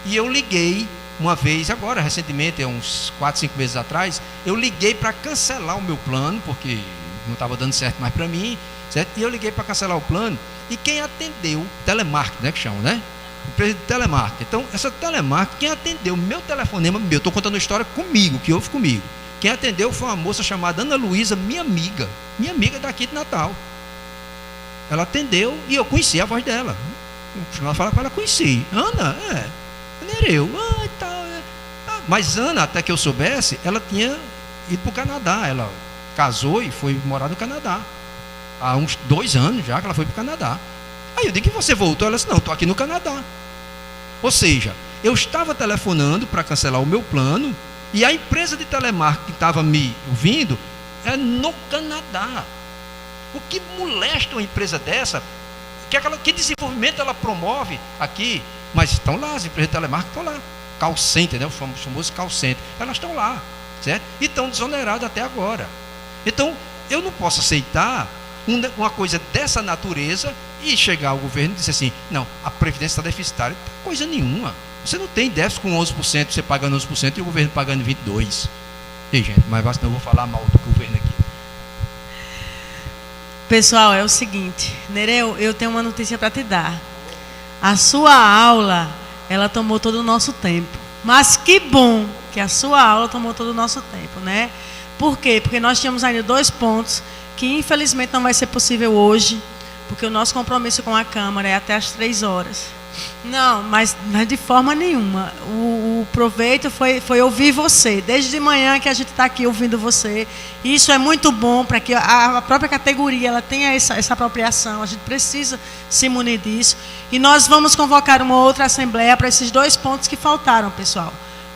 e eu liguei uma vez, agora, recentemente, uns 4, 5 meses atrás, eu liguei para cancelar o meu plano, porque não estava dando certo mais para mim, certo? E eu liguei para cancelar o plano, e quem atendeu, telemarketing, né, que chamam, né? Empresa de telemarketing. Então, essa telemarketing, quem atendeu meu telefonema, eu estou contando a história comigo, que houve comigo. Quem atendeu foi uma moça chamada Ana Luísa, minha amiga daqui de Natal. Ela atendeu e eu conheci a voz dela. Ela fala com ela, conheci. Ana, Nereu, e tal. Mas Ana, até que eu soubesse, ela tinha ido para o Canadá. Ela casou e foi morar no Canadá. Há uns 2 anos já que ela foi para o Canadá. Aí eu digo que você voltou. Ela disse, não, estou aqui no Canadá. Ou seja, eu estava telefonando para cancelar o meu plano e a empresa de telemarketing que estava me ouvindo é no Canadá. O que molesta uma empresa dessa? Que desenvolvimento ela promove aqui? Mas estão lá, as empresas de telemarketing estão lá. Call center, né? O famoso call center. Elas estão lá, certo? E estão desoneradas até agora. Então, eu não posso aceitar uma coisa dessa natureza e chegar ao governo e dizer assim, não, a Previdência está deficitária. Não tem coisa nenhuma. Você não tem déficit com 11%, você pagando 11% e o governo pagando 22%. E, gente, mas não vou falar mal do governo aqui. Pessoal, é o seguinte, Nereu, eu tenho uma notícia para te dar. A sua aula, ela tomou todo o nosso tempo. Mas que bom que a sua aula tomou todo o nosso tempo, né? Por quê? Porque nós tínhamos ainda 2 pontos que infelizmente não vai ser possível hoje, porque o nosso compromisso com a Câmara é até às 3 horas. Não, mas de forma nenhuma. O proveito foi ouvir você. Desde de manhã que a gente está aqui ouvindo você. E isso é muito bom para que a própria categoria ela tenha essa apropriação. A gente precisa se munir disso. E nós vamos convocar uma outra assembleia para esses 2 pontos que faltaram, pessoal.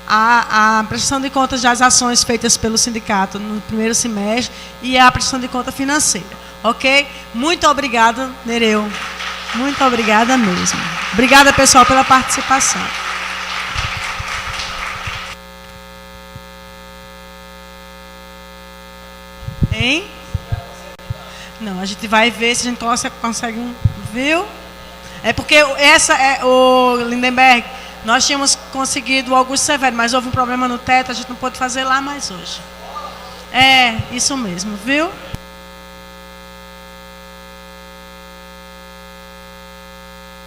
A prestação de contas das ações feitas pelo sindicato no primeiro semestre e a prestação de conta financeira. Ok? Muito obrigada, Nereu. Muito obrigada mesmo. Obrigada, pessoal, pela participação. Hein? Não, a gente vai ver se a gente consegue um... Viu? É porque o Lindenberg, nós tínhamos conseguido o Augusto Severo, mas houve um problema no teto, a gente não pôde fazer lá mais hoje. É, isso mesmo, viu?